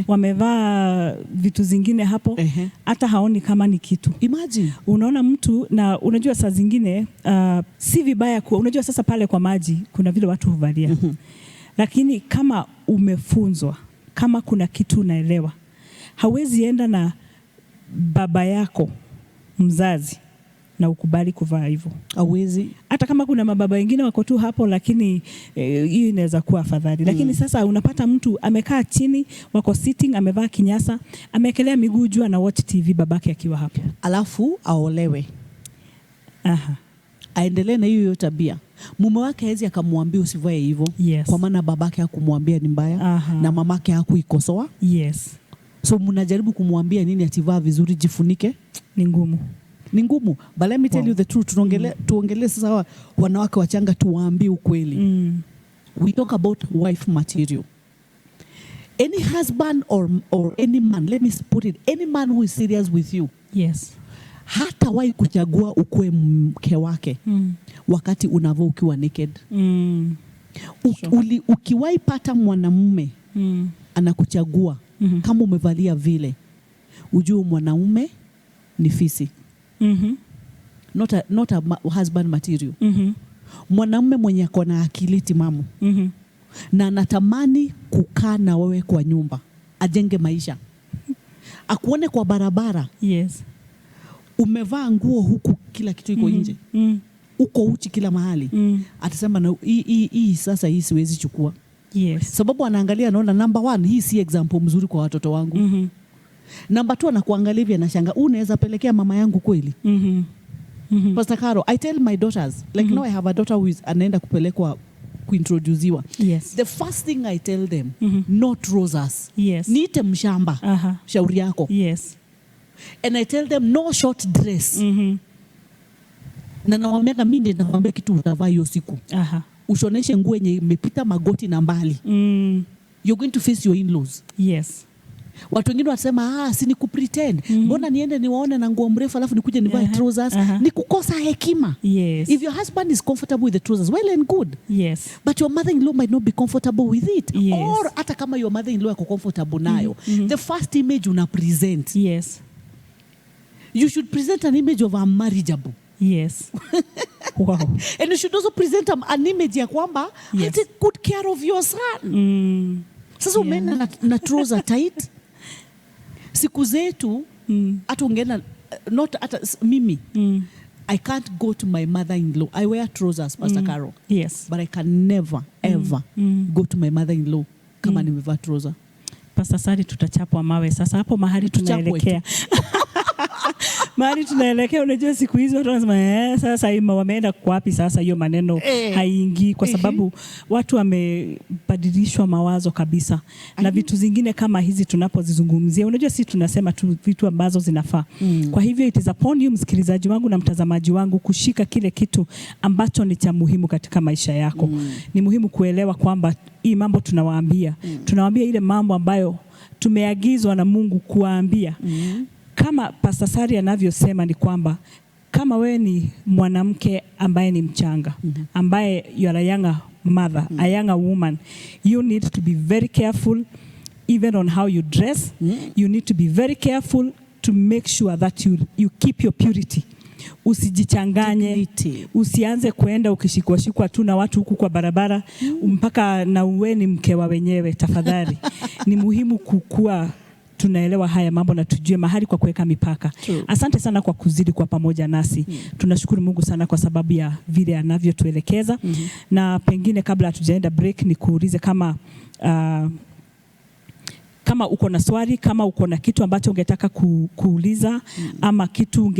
wamevaa vitu zingine hapo, hata haoni kama ni kitu. Imagine. Unaona mtu na unajua saa zingine si vibaya unajua sasa pale kwa maji kuna vile watu huvalia. Lakini kama umefunzwa, kama kuna kitu unaelewa, hawezi enda na baba yako mzazi na ukubali kuvaa hivyo. Hawezi. Hata kama kuna mababa wengine wako tu hapo, lakini hiyo inaweza kuwa afadhali. Lakini sasa unapata mtu amekaa chini, wako sitting, amevaa kinyasa, amekelea miguu juu na watch TV babake akiwa hapo. Alafu aolewe. Aendelee na hiyo tabia. Mume wake hawezi akamwambia usivae hivyo, kwa maana babake hakumwambia ni mbaya na mamake hakuikosoa. So mnajaribu kumwambia nini ativaa vizuri, jifunike? Ni ngumu. Ni ngumu. But let me tell you the truth. Tuongele sasa wanawake wachanga tuwaambie ukweli. We talk about wife material. Any husband or any man, let me put it, any man who is serious with you. Yes. Hata wahi kuchagua ukue mke wake wakati unavaa ukiwa naked. Ukiwahi pata mwanamume anakuchagua kama umevalia vile, ujue mwanaume ni fisi. Not a husband material. Mwanamume mwenye akona akili timamu na anatamani kukaa na wewe kwa nyumba, ajenge maisha, akuone kwa barabara. Yes. Umevaa nguo huku kila kitu iko nje. Uko uchi kila mahali. Atasema na hii sasa hii siwezi chukua. Yes. Sababu anaangalia anaona number 1 hii si example mzuri kwa watoto wangu. Number 2 anakuangalia hivi anashanga unaweza pelekea mama yangu kweli? Pastor Caro, I tell my daughters like now I have a daughter who is anaenda kupelekwa kuintroduciwa. Yes. The first thing I tell them, no trousers. Yes. Niite mshamba. Shauri yako. Yes. And I tell them no short dress. Na nawaambia mimi ndio nawaambia kitu utavaa hiyo siku. Ushoneshe nguo yenye imepita magoti na mbali. You're going to face your in-laws. Yes. Watu wengine wanasema si ni kupretend. Mbona niende niwaone na nguo mrefu alafu nikuje nivae trousers? Ni kukosa hekima. Yes. If your husband is comfortable with the trousers, well and good. Yes. But your mother-in-law might not be comfortable with it. Yes. Or hata kama your mother-in-law is comfortable nayo, the first image una present. Yes. You should present an image of a marriageable. Yes. Wow. And you should also present an image ya kwamba I take good care of your son. Sasa umeenda na trouser tight. Siku zetu hata ungeenda not hata mimi I can't go to my mother-in-law. I wear trousers, Pastor Caro. Yes. But I can never ever go to my mother-in-law kama nimevaa trouser. Pastor Sari, tutachapwa mawe sasa hapo mahali tunaelekea. Mahali tunaelekea, unajua siku hizo watu wanasema sasa ima wameenda kwa wapi sasa, hiyo maneno haingii kwa sababu watu wamebadilishwa mawazo kabisa. Na vitu zingine kama hizi tunapozizungumzia, unajua sisi tunasema tu vitu ambazo zinafaa. Kwa hivyo it is upon you, msikilizaji wangu na mtazamaji wangu, kushika kile kitu ambacho ni cha muhimu katika maisha yako. Ni muhimu kuelewa kwamba hii mambo tunawaambia ile mambo ambayo tumeagizwa na Mungu kuwaambia. Kama Pastor Sari anavyosema ni kwamba kama wewe ni mwanamke ambaye ni mchanga, ambaye you are a younger mother, a younger woman, you need to be very careful even on how you dress. You need to be very careful to make sure that you keep your purity. Usijichanganye, usianze kuenda ukishikwa tu na watu huku kwa barabara mpaka na uwe ni mke wa wenyewe. Tafadhali ni muhimu kukua tunaelewa haya mambo na tujue mahali kwa kuweka mipaka. Asante sana kwa kuzidi kwa pamoja nasi. Tunashukuru Mungu sana kwa sababu ya vile anavyotuelekeza. Na pengine kabla hatujaenda break ni kuulize kama kama uko na swali, kama uko na kitu ambacho ungetaka kuuliza ama kitu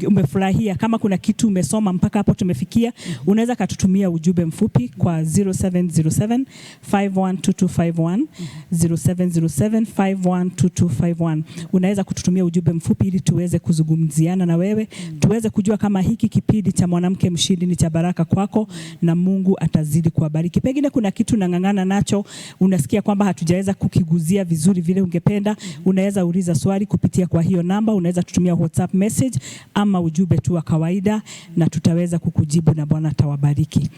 umefurahia, kama kuna kitu umesoma mpaka hapo tumefikia, unaweza katutumia ujumbe mfupi kwa 0707 512251 0707 512251. Unaweza kututumia ujumbe mfupi ili tuweze kuzungumziana na wewe, tuweze kujua kama hiki kipindi cha Mwanamke Mshindi ni cha baraka kwako na Mungu atazidi kuwabariki. Pengine kuna kitu unang'ang'ana nacho, unasikia kwamba hatujaweza kukiguzia vizuri vile ungependa, unaweza uliza swali kupitia kwa hiyo namba, unaweza tutumia WhatsApp message ama ujumbe tu wa kawaida na tutaweza kukujibu na Bwana atawabariki.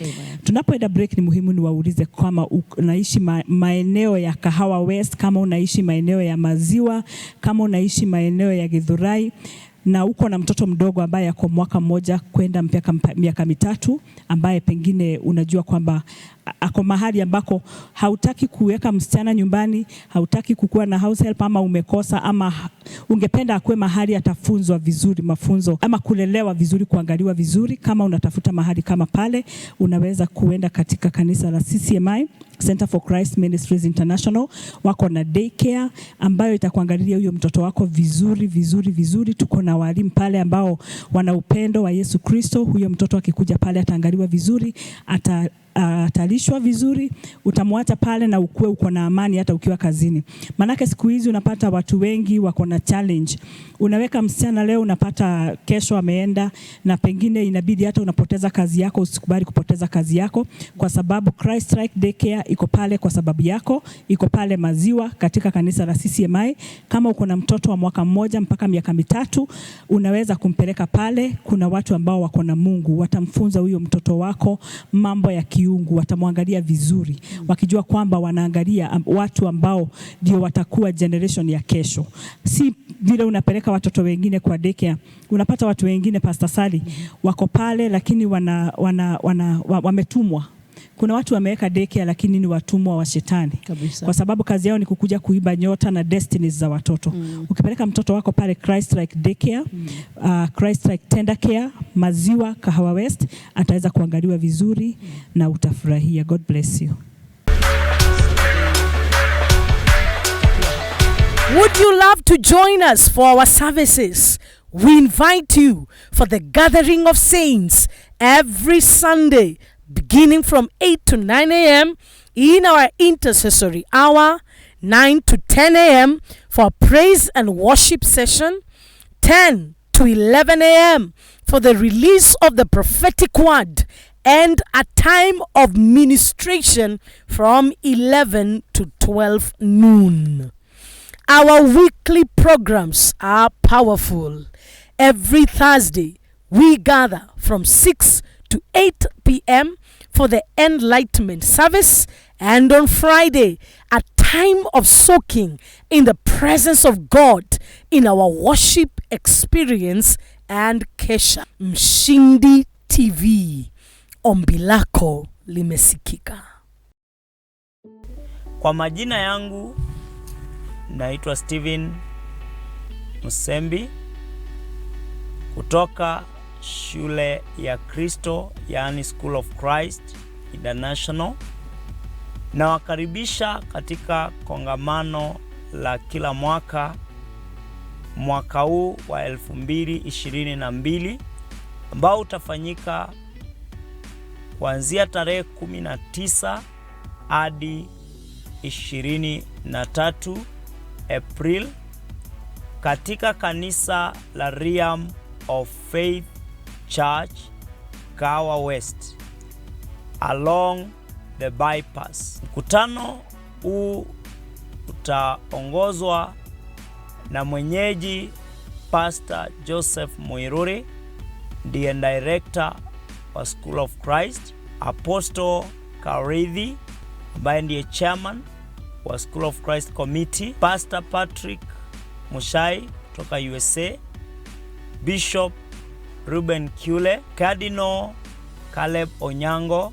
Tunapoenda break ni muhimu niwaulize kama unaishi maeneo ya Kahawa West, kama unaishi maeneo ya Maziwa, kama unaishi maeneo ya Githurai na uko na mtoto mdogo ambaye yako mwaka mmoja kwenda mpaka miaka mitatu, ambaye pengine unajua kwamba ako mahali ambako hautaki kuweka msichana nyumbani, hautaki kukua na house help ama umekosa, ama ungependa akue mahali atafunzwa vizuri mafunzo ama kulelewa vizuri, kuangaliwa vizuri. Kama unatafuta mahali kama pale, unaweza kuenda katika kanisa la CCMI, Center for Christ Ministries International. Wako na daycare ambayo itakuangalilia huyo mtoto wako vizuri vizuri vizuri. Tuko na walimu pale ambao wana upendo wa Yesu Kristo. Huyo mtoto akikuja pale ataangaliwa vizuri, atalishwa vizuri, utamwacha pale na ukue uko na amani hata ukiwa kazini. Manake siku hizi unapata watu wengi wako na challenge. Unaweka msichana leo, unapata kesho ameenda, na pengine inabidi hata unapoteza kazi yako. Usikubali kupoteza kazi yako, kwa sababu Christ Like Daycare iko pale kwa sababu yako. Iko pale Maziwa katika kanisa la CCMI. Kama uko na mtoto wa mwaka mmoja mpaka miaka 3, unaweza kumpeleka pale. Kuna watu ambao wako na Mungu, watamfunza huyo mtoto wako mambo ya kiungu, watamwangalia vizuri, wakijua kwamba wanaangalia watu ambao ndio watakuwa generation ya kesho. Si vile unapeleka watoto wengine kwa daycare. Unapata watu wengine, Pastor Sally, wako pale lakini wametumwa. Kuna watu wameweka daycare lakini ni watumwa wa shetani kabisa, kwa sababu kazi yao ni kukuja kuiba nyota na destinies za watoto. Ukipeleka mtoto wako pale Christ Like Daycare, Christ Like Tender Care, Maziwa, Kahawa West, ataweza kuangaliwa vizuri na utafurahia. God bless you. Would you love to join us for our services? We invite you for the gathering of saints every Sunday, beginning from 8 to 9 a.m. in our intercessory hour, 9 to 10 a.m. for praise and worship session, 10 to 11 a.m. for the release of the prophetic word, and a time of ministration from 11 to 12 noon. Our weekly programs are powerful. Every Thursday, we gather from 6 to 8 p.m. for the enlightenment service, and on Friday, a time of soaking in the presence of God in our worship experience and kesha. Mshindi TV, ombi lako limesikika. Kwa majina yangu naitwa Steven Musembi kutoka shule ya Kristo, yani School of Christ International. Na wakaribisha katika kongamano la kila mwaka huu wa 2022 ambao utafanyika kuanzia tarehe 19 hadi 23 April katika kanisa la Realm of Faith Church, Kahawa West, along the bypass. Mkutano huu utaongozwa na mwenyeji Pastor Joseph Muiruri, ndiye director wa School of Christ, Apostle Karidhi ambaye ndiye chairman wa School of Christ Committee, Pastor Patrick Mushai kutoka USA, Bishop Ruben Kule, Cardinal Caleb Onyango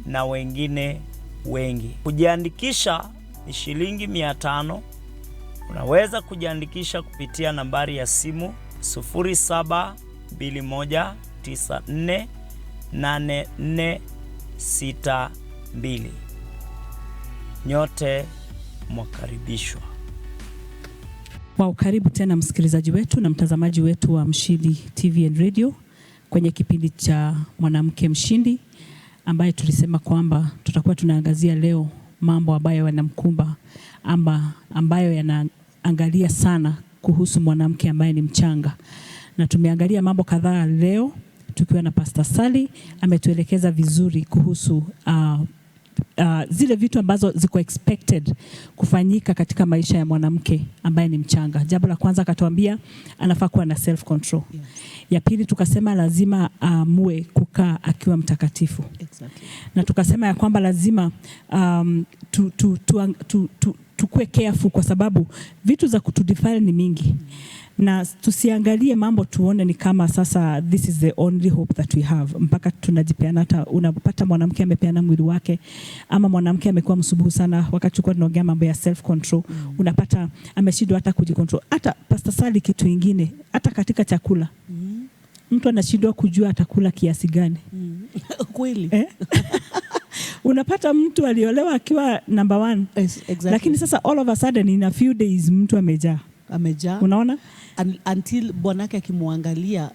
na wengine wengi. Kujiandikisha ni shilingi 500. Unaweza kujiandikisha kupitia nambari ya simu 0721948462. Nyote mwakaribishwa. Karibu tena msikilizaji wetu na mtazamaji wetu wa Mshindi TV and Radio kwenye kipindi cha Mwanamke Mshindi, ambaye tulisema kwamba tutakuwa tunaangazia leo mambo ambayo yanamkumba ambayo yanaangalia sana kuhusu mwanamke ambaye ni mchanga. Na tumeangalia mambo kadhaa leo tukiwa na Pastor Sally, ametuelekeza vizuri kuhusu zile vitu ambazo ziko expected kufanyika katika maisha ya mwanamke ambaye ni mchanga. Jambo la kwanza akatuambia anafaa kuwa na self control. Yes. Ya pili tukasema lazima aamue kukaa akiwa mtakatifu. Exactly. Na tukasema ya kwamba lazima tukue careful, kwa sababu vitu za kutudefile ni mingi. Na tusiangalie mambo tuone ni kama sasa this is the only hope that we have, mpaka tunajipeana. Hata unapata mwanamke amepeana mwili wake, ama mwanamke amekuwa msubuhu sana. Wakati tulikuwa tunaongea mambo ya self control, unapata ameshindwa hata kujicontrol. Hata Pastor Sally, kitu kingine, hata katika chakula mtu anashindwa kujua atakula kiasi gani. Kweli. Unapata mtu aliolewa akiwa number 1. Yes, exactly. Lakini sasa all of a sudden in a few days mtu amejaa. Unaona? Until bwanake akimwangalia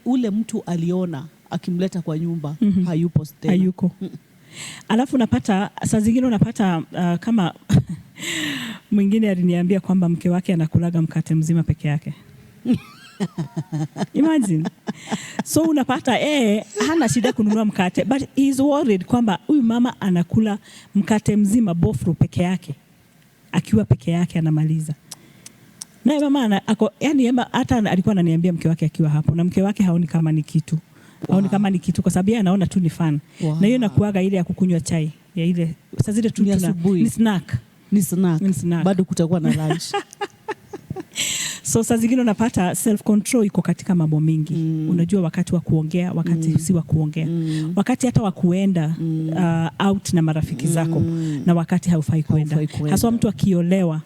ule mtu aliona akimleta kwa nyumba hayupo tena. Hayuko. Alafu unapata saa zingine unapata kama mwingine aliniambia kwamba mke wake anakulaga mkate mzima peke yake. Imagine. So unapata hana shida kununua mkate, but he is worried kwamba huyu mama anakula mkate mzima bofru peke yake. Akiwa peke yake anamaliza. Na mama yani hata alikuwa ananiambia mke wake akiwa hapo, na mke wake haoni kama ni kitu. Haoni kama ni kitu kwa sababu yeye anaona tu ni fun. Na hiyo inakuaga ile ya kukunywa chai. Ya ile sasa zile tu ni snack. Ni snack. Bado kutakuwa na lunch. So saa zingine unapata self control iko katika mambo mingi. Unajua wakati wa kuongea, wakati si wa kuongea. Wakati hata wa kuenda out na marafiki zako na wakati haufai kuenda. Hasa mtu akiolewa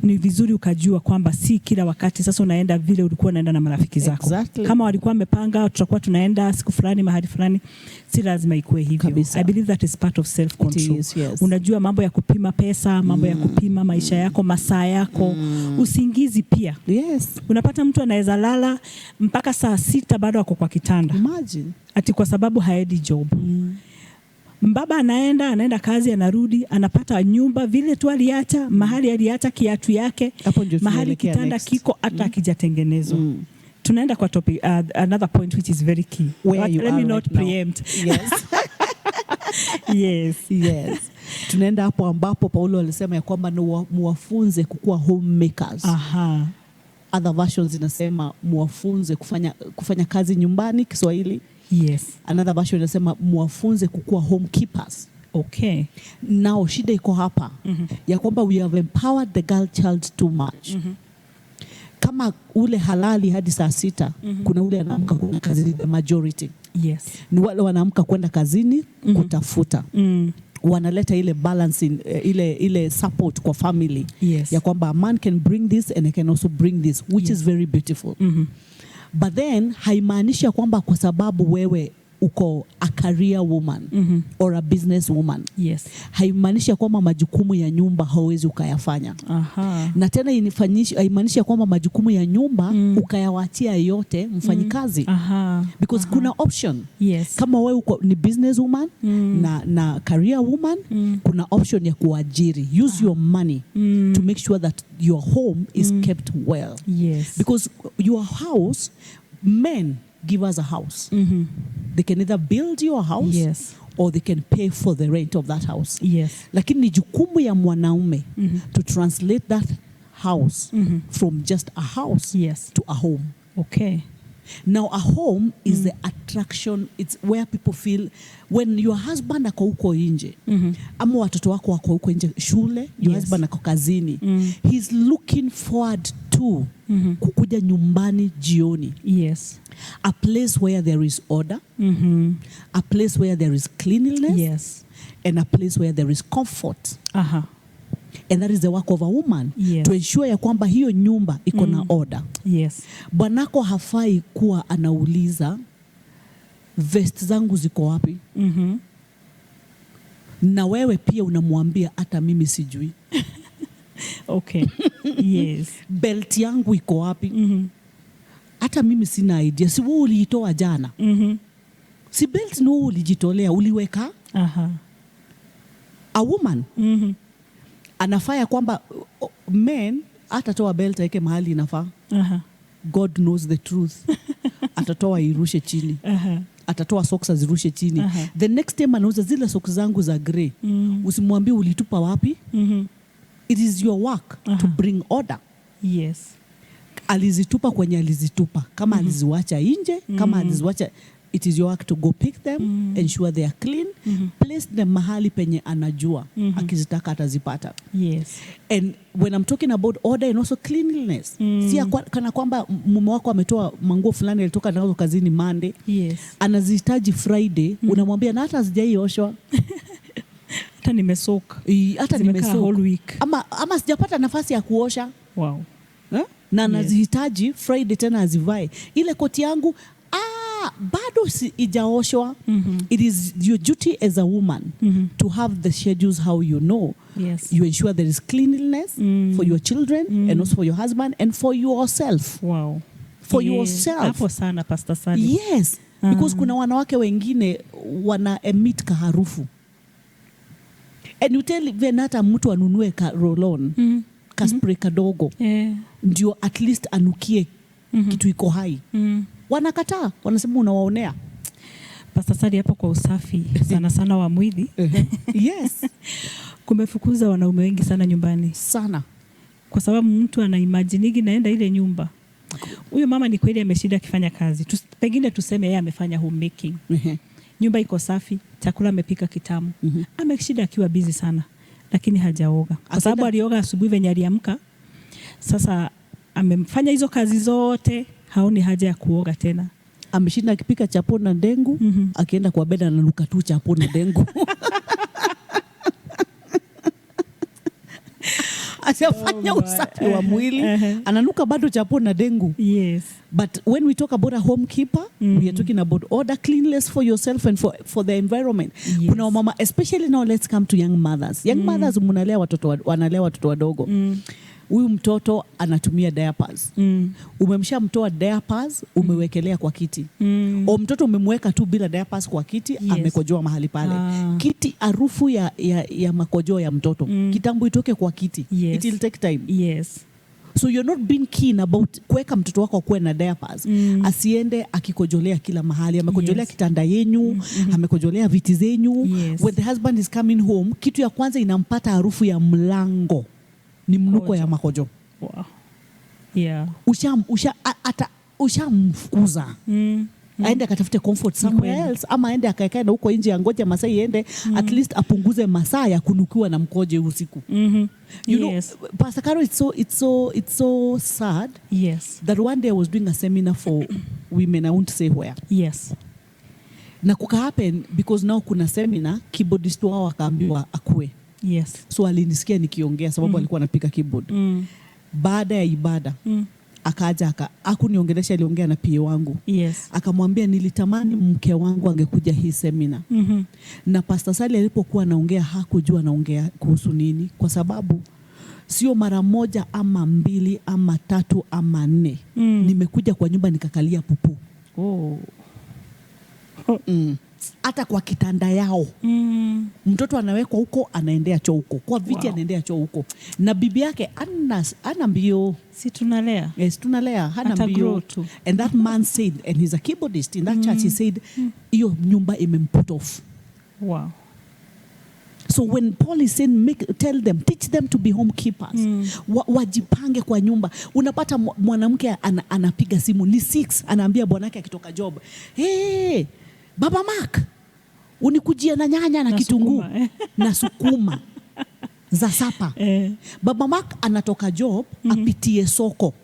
ni vizuri ukajua kwamba si kila wakati sasa unaenda vile ulikuwa unaenda na marafiki zako. Exactly. Kama walikuwa wamepanga tutakuwa tunaenda siku fulani mahali fulani, si lazima ikuwe hivyo. Kabisa. I believe that is part of self control. Yes. Unajua mambo ya kupima pesa, mambo ya kupima maisha yako, masaa yako, usingizi pia. Yes. Unapata mtu anaweza lala mpaka saa 6 bado ako kwa kitanda. Imagine. Ati kwa sababu haendi job. Mbaba anaenda kazi, anarudi, anapata nyumba vile tu aliacha, mahali aliacha kiatu yake, mahali kitanda next. Kiko hata akijatengenezwa. Tunaenda kwa topic, another point which is very key. Let me not preempt. Yes. Yes. Tunaenda hapo ambapo Paulo alisema ya kwamba muwafunze kukuwa homemakers. Other versions inasema muwafunze kufanya kazi nyumbani, Kiswahili. Yes. Another version inasema muwafunze kukuwa homekeepers. Okay. Now shida iko hapa ya kwamba we have empowered the girl child too much. Kama ule halali hadi saa 6, kuna ule anaamka kwenda kazini, the majority. Yes. Ni wale wanaamka kwenda kazini kutafuta. Wanaleta ile balancing, ile support kwa family. Yes. Ya kwamba a man can bring this and I can also bring this, which is very beautiful. But then haimaanishi kwamba kwa sababu wewe uko a career woman or a business woman. Yes. Haimaanishi kwamba majukumu ya nyumba hauwezi ukayafanya. Na tena haimaanishi kwamba majukumu ya nyumba ukayawaachia yote mfanyikazi. Because kuna option. Yes. Kama wewe uko ni business woman na career woman, kuna option ya kuajiri. Use your money to make sure that your home is kept well. Yes. Because your house, men give us a house. They can either build your house, yes, or they can pay for the rent of that house. Yes. Lakini ni jukumu ya mwanaume to translate that house from just a house, yes, to a home. Okay. Now a home is the attraction. It's where people feel when your husband ako huko nje, ama watoto wako wako huko nje shule, your husband ako kazini, he's looking forward to kukuja nyumbani jioni. Yes. A place where there is order, a place where there is cleanliness, yes, and a place where there is comfort. And that is the work of a woman, yes, to ensure ya kwamba hiyo nyumba iko na order. Yes. Bwanako hafai kuwa anauliza vest zangu ziko wapi? Na wewe pia unamwambia hata mimi sijui. Okay. Yes. Belt yangu iko wapi? Hata mimi sina idea. Si wewe uliitoa jana. Si belt no ulijitolea, uliweka? A woman anafanya kwamba men atatoa belt yake mahali inafaa. God knows the truth. Atatoa irushe chini. Atatoa socks azirushe chini. The next time anauza zile socks zangu za grey. Usimwambie ulitupa wapi? It is your work to bring order. Yes. Alizitupa kwenye alizitupa. Kama aliziwacha nje, kama aliziwacha, it is your work to go pick them, ensure they are clean, place them mahali penye anajua, akizitaka atazipata. Yes. And when I'm talking about order and also cleanliness, si kana kwamba mume wako ametoa manguo fulani alitoka nazo kazini Monday, yes, anazihitaji Friday, unamwambia na hata hazijaioshwa. Hata nimesoka. Hata nimesoka whole week. Ama sijapata nafasi ya kuosha. Wow. Na nazihitaji Friday tena azivae. Ile koti yangu bado ijaoshwa. It is your duty as a woman to have the schedules how you know. Yes. You ensure there is cleanliness for your children and also for your husband and for yourself. Wow. For yourself. Hapo sana Pastor Sally. Yes. Because kuna wanawake wengine wana emit kaharufu. And you tell Venata mtu anunue ka roll-on, kaspray kadogo. Ndio at least anukie kitu iko hai. Wanakataa, wanasema unawaonea. Pastor Sadi, hapo kwa usafi sana sana wa mwili. Yes. Kumefukuza wanaume wengi sana nyumbani. Sana. Kwa sababu mtu anaimaginigi naenda ile nyumba. Huyu mama ni kweli ameshinda akifanya kazi. Pengine tuseme yeye amefanya homemaking. Nyumba iko safi, chakula amepika kitamu. Ameshinda akiwa busy sana, lakini hajaoga. Kwa sababu alioga asubuhi venye aliamka. Sasa amefanya hizo kazi zote, haoni haja ya kuoga tena. Ameshinda akipika chapo na dengu, akienda kwa beda ananuka tu chapo na dengu. Asifanya usafi wa mwili, ananuka bado chapo na dengu. Yes. But when we talk about a homekeeper, we are talking about order, cleanliness for yourself and for the environment. Yes. Kuna mama, especially now, let's come to young mothers. Young mothers wanalea watoto wadogo. Huyu mtoto anatumia diapers. Umemshamtoa diapers, umewekelea kwa kiti. O mtoto umemweka tu bila diapers kwa kiti, amekojoa mahali pale. Kiti, harufu ya makojoa ya mtoto. Kitambo itoke kwa kiti. Yes. It will take time. Yes. So you're not being keen about kuweka mtoto wako kuwe na diapers. Asiende akikojolea kila mahali. Amekojolea kitanda yenyu, amekojolea viti zenyu. Yes. When the husband is coming home, kitu ya kwanza inampata harufu ya mlango. Ni mnuko ya makojo. Wow. Yeah. Ushamfukuza. Aende akatafute comfort somewhere else, ama aende akaekae na huko nje angoje masaa iende, at least apunguze masaa ya kunukiwa na mkoje usiku. You know, Pastor Caro, it's so sad. Yes. That one day I was doing a seminar for women, I won't say where. Yes. Na kuka happen because now kuna seminar, keyboardist wao akaambiwa akue. Yes. So alinisikia nikiongea sababu alikuwa anapiga keyboard. Baada ya ibada, akaja hakuniongelesha, aliongea na PA wangu. Yes. Akamwambia nilitamani mke wangu angekuja hii seminar. Na Pastor Sally alipokuwa anaongea hakujua anaongea kuhusu nini, kwa sababu sio mara moja ama mbili ama tatu ama nne. Nimekuja kwa nyumba nikakalia pupu. Hata kwa kitanda yao. Mtoto anawekwa huko, anaendea choo huko. Kwa viti anaendea choo huko. Na bibi yake ana mbio. Si tunalea. Yes, tunalea. Hana mbio. And that man said, and he's a keyboardist in that church, he said, iyo nyumba imemput off. Wow. So when Paul is saying, tell them, teach them to be homekeepers. Wajipange kwa nyumba. Unapata mwanamke anapiga simu ni 6, anaambia bwanake akitoka job, hey, Baba Mark, unikujia na nyanya na kitunguu na sukuma za sapa. Baba Mark anatoka job, apitie soko.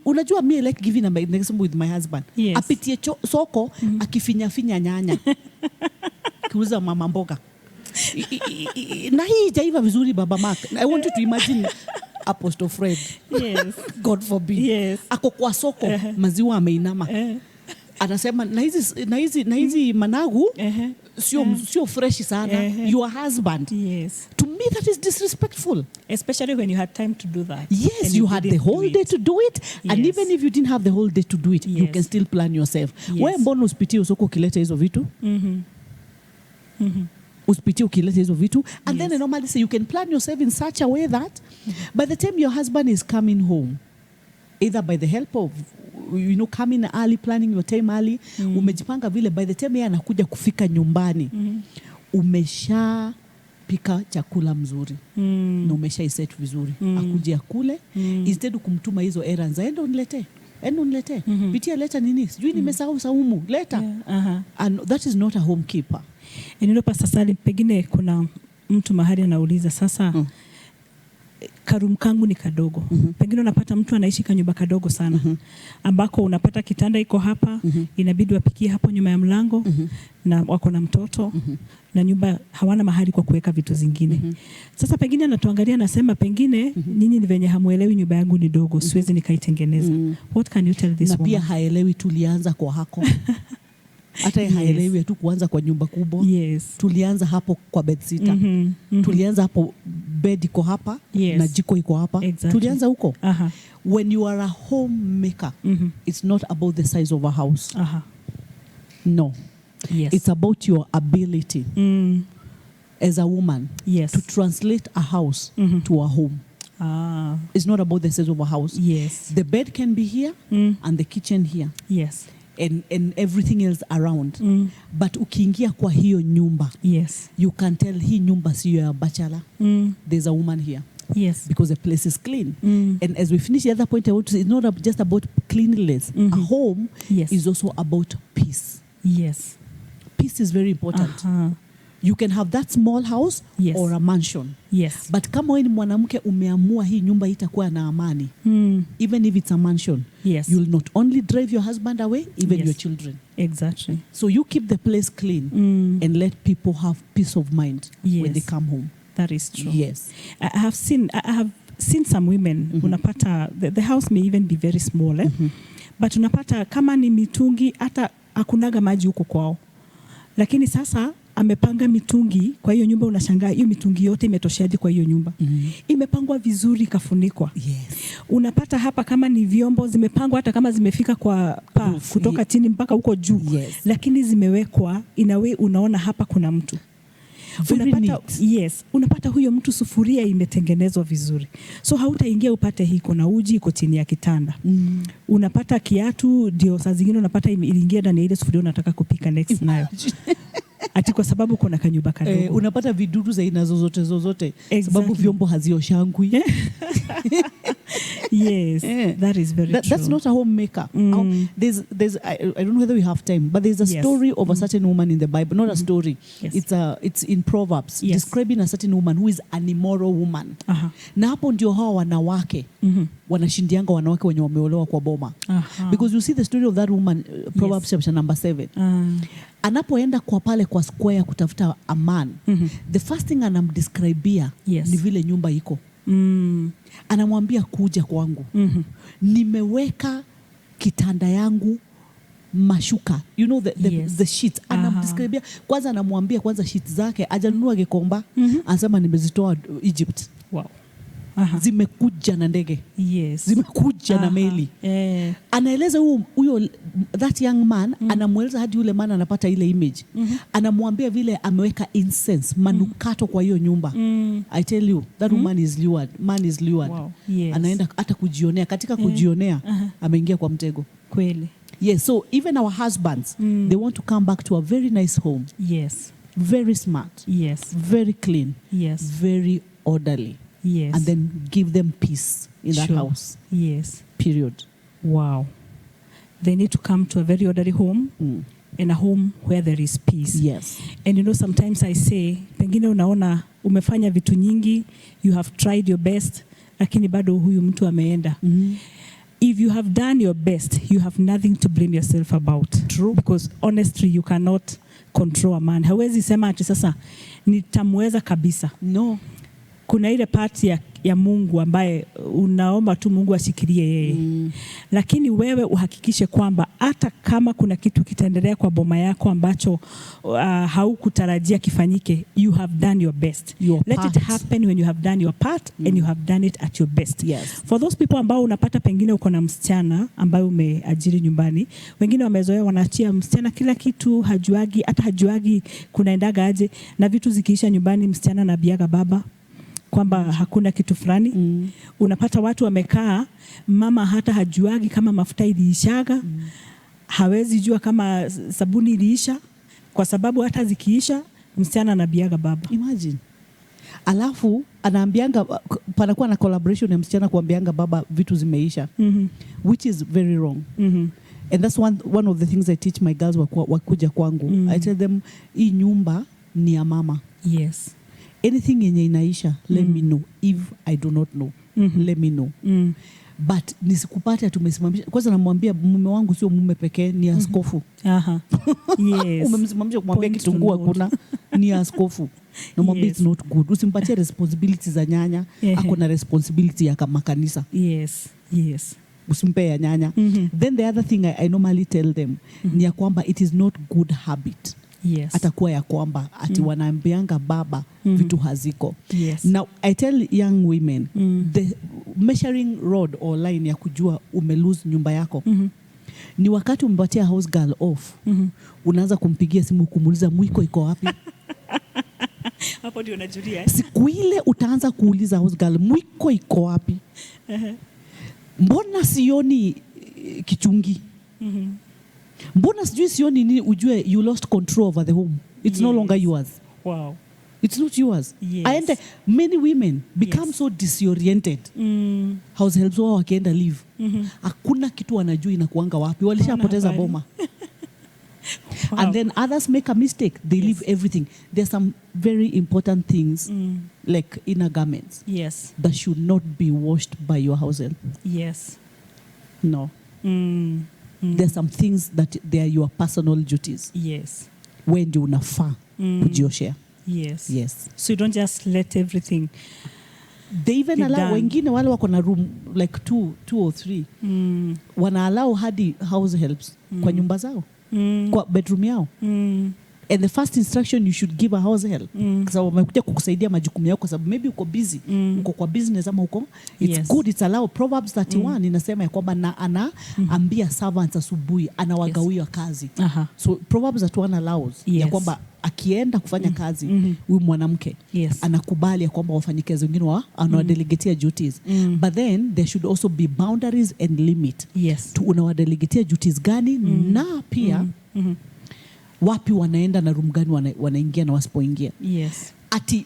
Unajua me like giving an example with my husband. Yes. Apitie soko, akifinya nyanya. Kiuza mama mboga. Na hii jaiva vizuri Baba Mark. I want you to imagine Apostle Fred. Yes. God forbid. Yes. Ako kwa soko, maziwa ameinama. Anasema na hizi managu sio fresh sana. Your husband. Yes. To me that is disrespectful. Especially when you had time to do that. Yes, you had the whole day to do it. Yes. And even if you didn't have the whole day to do it, you can still plan yourself. Yes. Wewe mbona usipitie usoko ukileta hizo vitu? Usipitie ukileta hizo vitu. And then I normally say you can plan yourself in such a way that by the time your husband is coming home, either by the help of coming early, planning your time early, umejipanga vile, by the time yeye anakuja kufika nyumbani, umesha pika chakula mzuri, na umesha iset vizuri, akuje akule, instead kumtuma hizo errands, enda uniletee, pitia leta nini, sijui nimesahau saumu, leta. And that is not a homekeeper. Pastor Sally, pengine kuna mtu mahali anauliza sasa, karum kangu ni kadogo. Pengine unapata mtu anaishi kanyumba kadogo sana. Ambako unapata kitanda iko hapa, inabidi wapikie hapo nyuma ya mlango, na wako na mtoto, na nyumba hawana mahali kwa kuweka vitu zingine. Sasa pengine anatuangalia nasema pengine nyinyi ni venye hamuelewi nyumba yangu ni dogo, siwezi nikaitengeneza. What can you tell this woman? Na pia haelewi tulianza kwa hako. Hata haelewi tu kuanza kwa nyumba kubwa. Yes. Tulianza hapo kwa bedsitter. Tulianza hapo bed iko hapa, na jiko iko hapa. Exactly. Tulianza huko. When you are a homemaker, it's not about the size of a house. No. Yes. It's about your ability as a woman Yes. to translate a house to a home. Ah. It's not about the size of a house. Yes. The bed can be here and the kitchen here. Yes. And everything else around. But ukiingia kwa hiyo nyumba, Yes. you can tell hii nyumba siyo ya bachelor. There's a woman here. Yes. Because the place is clean. And as we finish the other point, I want to say it's not just about cleanliness. A home Yes. is also about peace. Yes. Peace is very important. You can have that small house Yes. or a mansion. Yes. But kama wewe ni mwanamke umeamua hii nyumba itakuwa na amani, even if it's a mansion, Yes. you'll not only drive your husband away, even Yes. your children. Exactly. So you keep the place clean and let people have peace of mind when they Yes. come home. That is true. Yes. I have seen some women unapata the house may even be very small but unapata kama ni mitungi hata hakunaga maji huko kwao, lakini sasa amepanga mitungi kwa hiyo nyumba. Unashangaa hiyo mitungi yote imetoshaje kwa hiyo nyumba. Imepangwa vizuri, ikafunikwa. Yes. Unapata hapa kama ni vyombo zimepangwa hata kama zimefika kwa kutoka chini mpaka huko juu. Yes. Lakini zimewekwa inawe, unaona hapa kuna mtu. Very neat. Yes, unapata huyo mtu sufuria imetengenezwa vizuri. So hautaingia upate hii kuna uji iko chini ya kitanda. Unapata kiatu ndio saa zingine unapata iliingia ndani ya ile sufuria unataka kupika next nayo. Ati kwa sababu kuna kanyumba kadogo. Unapata vidudu za aina zozote. Exactly. Sababu vyombo hazioshangwi. Yes, that is very true. That's not a homemaker. There's I don't know whether we have time, but there's a story of a certain woman in the Bible. Not a story. Yes. It's in Proverbs, Yes. describing a certain woman who is an immoral woman. Na hapo ndio hawa wanawake wanashindianga wanawake wenye wameolewa kwa boma. Because you see the story of that woman, Proverbs chapter number 7. Anapoenda kwa pale kwa square kutafuta a man, the first thing anamdescribea ni vile nyumba iko. Anamwambia kuja kwangu. Nimeweka kitanda yangu mashuka, you know the sheets. Anamdescribea kwanza, anamwambia kwanza sheets zake ajanunua Gikomba. Anasema nimezitoa Egypt. Wow. Zimekuja na ndege. Yes. Zimekuja na meli. Anaeleza huyo that young man, anamweleza hadi yule man anapata ile image. Anamwambia vile ameweka incense, manukato kwa hiyo nyumba. I tell you, that woman is lured. Man is lured. Wow. Yes. Anaenda hata kujionea, katika kujionea ameingia kwa mtego. Kweli. Yes, so even our husbands, they want to come back to a very nice home. Yes. Very smart. Yes. Very clean. Yes. Very orderly. Yes. And then give them peace in that house. Yes. Period. Wow. They need to come to a very orderly home and a home where there is peace. Yes. And you know, sometimes I say, pengine unaona umefanya vitu nyingi, you have tried your best, lakini bado huyu mtu ameenda. If you have done your best, you have nothing to blame yourself about. True. Because honestly, you cannot control a man. Hawezi sema ati sasa nitamweza kabisa. No. Kuna ile part ya Mungu ambaye unaomba tu Mungu ashikilie yeye. Lakini wewe uhakikishe kwamba hata kama kuna kitu kitaendelea kwa boma yako ambacho haukutarajia kifanyike, you have done your best. Let it happen when you have done your part and you have done it at your best. Yes. For those people ambao unapata pengine uko na msichana ambaye umeajiri nyumbani, wengine wamezoea wanaachia msichana kila kitu, hajuagi kunaendaga aje, na vitu zikiisha nyumbani msichana na biaga baba kwamba hakuna kitu fulani. Unapata watu wamekaa, mama hata hajuagi kama mafuta iliishaga. Hawezi jua kama sabuni iliisha, kwa sababu hata zikiisha msichana anabiaga baba. Imagine. Alafu anaambianga, panakuwa na collaboration ya msichana kuambianga baba vitu zimeisha. Which is very wrong. And that's one of the things I teach my girls wakuja kwangu. I tell them hii nyumba ni ya mama. Yes. Anything yenye inaisha, let me know. If I do not know, let me know. But nisikupate tumesimamisha. Kwanza namwambia mume wangu sio mume pekee, ni askofu. Yes. Umemsimamisha kumwambia kitunguu hakuna, ni askofu. Namwambia it's not good. Usimpatie responsibility za nyanya, ako na responsibility ya kama kanisa. Yes. Yes. Usimpe ya nyanya. Then the other thing I normally tell them ni ya kwamba it is not good habit. Yes. Atakuwa ya kwamba ati wanaambianga baba vitu haziko. Yes. Now I tell young women the measuring rod or line ya kujua umelose nyumba yako Ni wakati umepatia house girl off. Unaanza kumpigia simu kumuuliza mwiko iko wapi? Hapo ndio unajulia. Siku ile utaanza kuuliza house girl mwiko iko wapi? Mbona sioni kichungi? Mbona sijui sioni nini? Ujue you lost control over the home. It's no longer yours. Wow. It's not yours. Yes. And many women become so disoriented. House helps wao wakienda leave. Hakuna kitu wanajua inakuanga wapi. Walishapoteza boma. Wow. And then others make a mistake. They leave everything. There's some very important things like inner garments. Yes. That should not be washed by your house help. Yes. No. There's some things that they are your personal duties. Yes. When do unafaa kujioshea. Yes. Yes. So you don't just let everything. They even allow wengine wale wako na room like 2 or 3. Wana allow hadi house helps kwa nyumba zao. Kwa bedroom yao. And the first instruction you should give a house help. Kwa sababu wamekuja kukusaidia majukumu yako kwa sababu maybe uko busy. Uko kwa business ama uko. It's good, it's allowed. Proverbs 31 inasema ya kwamba na anaambia servants asubuhi anawagawia kazi. So Proverbs 31 allows ya kwamba akienda kufanya kazi huyu mwanamke anakubali ya kwamba wafanyikazi wengine anawadelegatea duties. But then there should also be boundaries and limit. Unawadelegatea duties gani na pia wapi wanaenda na room gani wanaingia na wasipoingia. Ati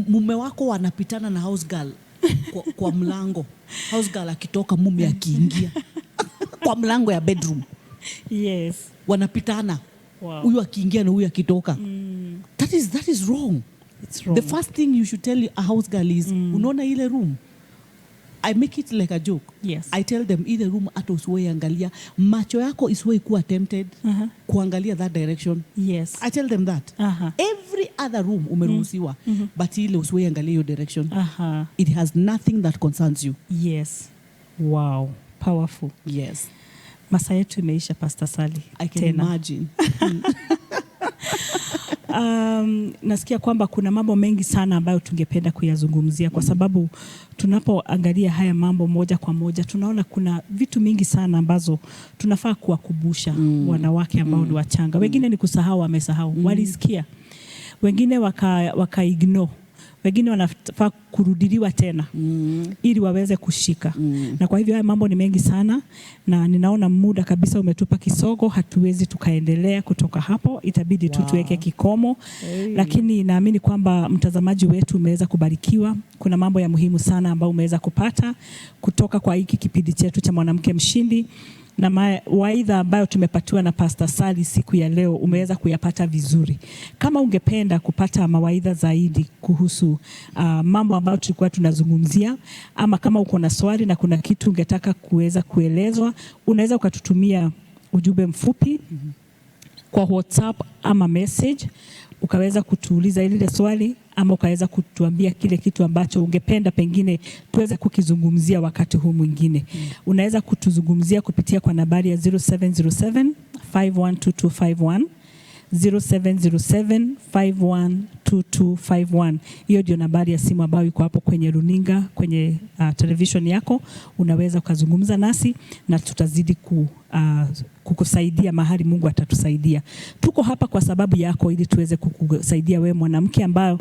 mume wako wanapitana na house girl kwa mlango. House girl akitoka mume akiingia kwa mlango ya bedroom. Wanapitana. Huyu akiingia na huyu akitoka. That is wrong. It's wrong. The first thing you should tell a house girl is unaona ile room. I make it like a joke. I tell them ile room hata usiwahi angalia, macho yako isiwahi kuwa tempted kuangalia that direction. I tell them that. Every other room umeruhusiwa, but ile usiwahi angalia hiyo direction. It has nothing that concerns you. Wow, powerful. Masaa yetu imeisha, Pastor Sally. I can imagine. Nasikia kwamba kuna mambo mengi sana ambayo tungependa kuyazungumzia kwa sababu tunapoangalia haya mambo moja kwa moja tunaona kuna vitu mingi sana ambazo tunafaa kuwakumbusha wanawake ambao ni wachanga. Wengine ni kusahau, wamesahau. Walisikia. Wengine waka ignore. Wengine wanafaa kurudiliwa tena ili waweze kushika. Na kwa hivyo haya mambo ni mengi sana na ninaona muda kabisa umetupa kisogo, hatuwezi tukaendelea kutoka hapo, itabidi tu tuweke kikomo. Lakini naamini kwamba mtazamaji wetu umeweza kubarikiwa. Kuna mambo ya muhimu sana ambayo umeweza kupata kutoka kwa hiki kipindi chetu cha Mwanamke Mshindi. Na mawaidha ambayo tumepatiwa na Pastor Sally siku ya leo umeweza kuyapata vizuri. Kama ungependa kupata mawaidha zaidi kuhusu mambo ambayo tulikuwa tunazungumzia, ama kama uko na swali na kuna kitu ungetaka kuweza kuelezwa, unaweza ukatutumia ujumbe mfupi kwa WhatsApp ama message, ukaweza kutuuliza ile swali ama ukaweza kutuambia kile kitu ambacho ungependa pengine tuweze kukizungumzia wakati huu mwingine. Unaweza kutuzungumzia kupitia kwa nambari ya 0707 512251 0707 512251. Hiyo ndio nambari ya simu ambayo iko hapo kwenye runinga, kwenye television yako. Unaweza ukazungumza nasi na tutazidi kukusaidia mahali Mungu atatusaidia. Tuko hapa kwa sababu yako ili tuweze kukusaidia wewe mwanamke ambaye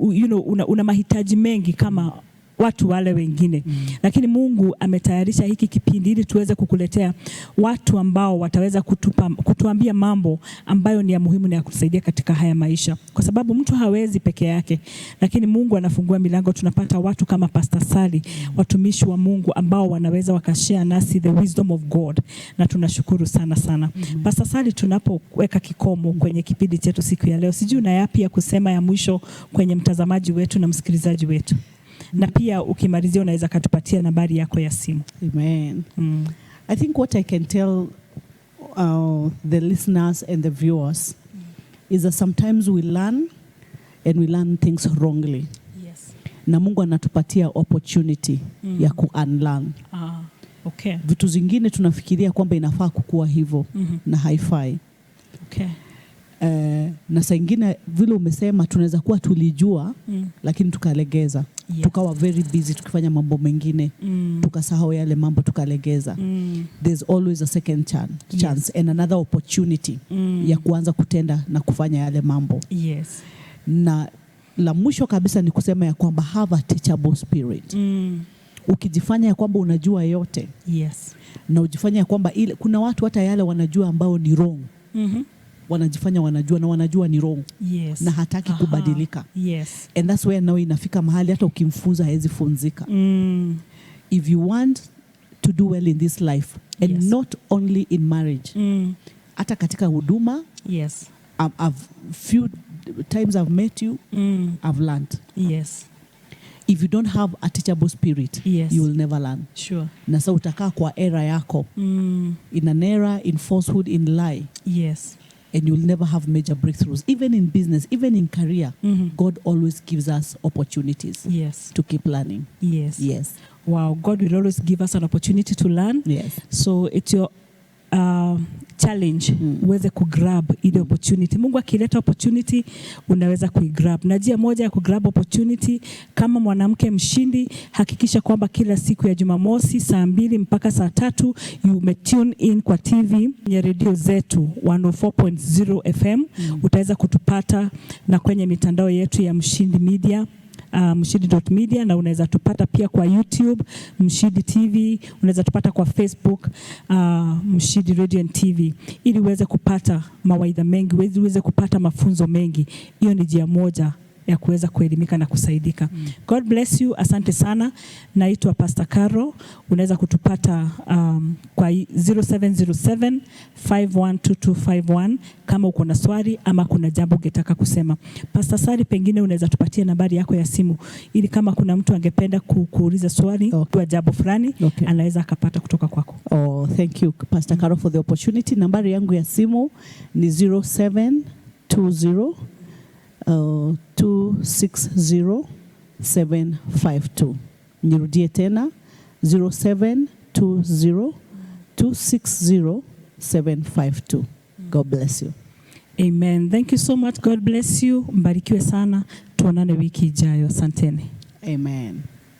una mahitaji mengi kama watu wale wengine. Lakini Mungu ametayarisha hiki kipindi ili tuweze kukuletea watu ambao wataweza kutuambia mambo ambayo ni ya muhimu na ya kusaidia katika haya maisha. Kwa sababu mtu hawezi peke yake, lakini Mungu anafungua milango. Tunapata watu kama Pastor Sally, watumishi wa Mungu ambao wanaweza wakashare nasi the wisdom of God, na tunashukuru sana sana. Pastor Sally, tunapoweka kikomo kwenye kipindi chetu siku ya leo, sijui una yapi ya kusema ya mwisho kwenye mtazamaji wetu na msikilizaji wetu? Na pia ukimalizia unaweza katupatia nambari yako ya simu. Amen. I think what I can tell the listeners and the viewers is that sometimes we learn and we learn things wrongly. Na Mungu anatupatia opportunity ya ku-unlearn. Vitu zingine tunafikiria kwamba inafaa kukua hivyo na haifai. Na saa ingine vile umesema tunaweza kuwa tulijua lakini tukalegeza. Yes. Tukawa very busy tukifanya mambo mengine. Tukasahau yale mambo tukalegeza. There's always a second chance and another opportunity ya kuanza kutenda na kufanya yale mambo. Yes. Na la mwisho kabisa ni kusema ya kwamba have a teachable spirit. Ukijifanya ya kwamba unajua yote. Yes. Na ujifanya ya kwamba kuna watu hata yale wanajua ambao ni wrong. Wanajifanya wanajua na wanajua ni wrong. Yes. Na hataki kubadilika. Yes. And that's where now inafika mahali hata ukimfunza hawezi funzika. If you want to do well in this life and not only in marriage. Hata katika huduma. Yes. Few times I've met you, I've learned. Yes. If you don't have a teachable spirit, you will never learn. Sure. Na sasa utakaa kwa era yako. In an era, in falsehood, in lie. Yes. And you'll never have major breakthroughs. Even in business, even in career, God always gives us opportunities to keep learning. Yes. Yes. Wow, God will always give us an opportunity to learn. Yes. So it's your challenge uweze kugrab ile opportunity. Mungu akileta opportunity unaweza kuigrab. Na njia moja ya kugrab opportunity kama mwanamke mshindi, hakikisha kwamba kila siku ya Jumamosi saa 2 mpaka saa 3 you may tune in kwa TV ya radio zetu 104.0 FM. Utaweza kutupata na kwenye mitandao yetu ya Mshindi Media. Mshindi.media, na unaweza tupata pia kwa YouTube Mshindi TV, unaweza tupata kwa Facebook Mshindi Radio and TV, ili uweze kupata mawaidha mengi, uweze kupata mafunzo mengi. Hiyo ni njia moja ya kuweza kuelimika na kusaidika. God bless you. Asante sana. Naitwa Pastor Caro. Unaweza kutupata kwa 0707 512251 kama uko na swali ama kuna jambo ungetaka kusema. Pastor Sari, pengine unaweza tupatie nambari yako ya simu ili kama kuna mtu angependa kuuliza swali kwa jambo fulani anaweza akapata kutoka kwako. Oh, thank you Pastor Caro for the opportunity. Nambari yangu ya simu ni 0720 260752. Nirudie tena 0720 260752. God bless you. Amen. Thank you so much. God bless you. Mbarikiwe sana. Tuonane wiki ijayo. Asanteni. Amen.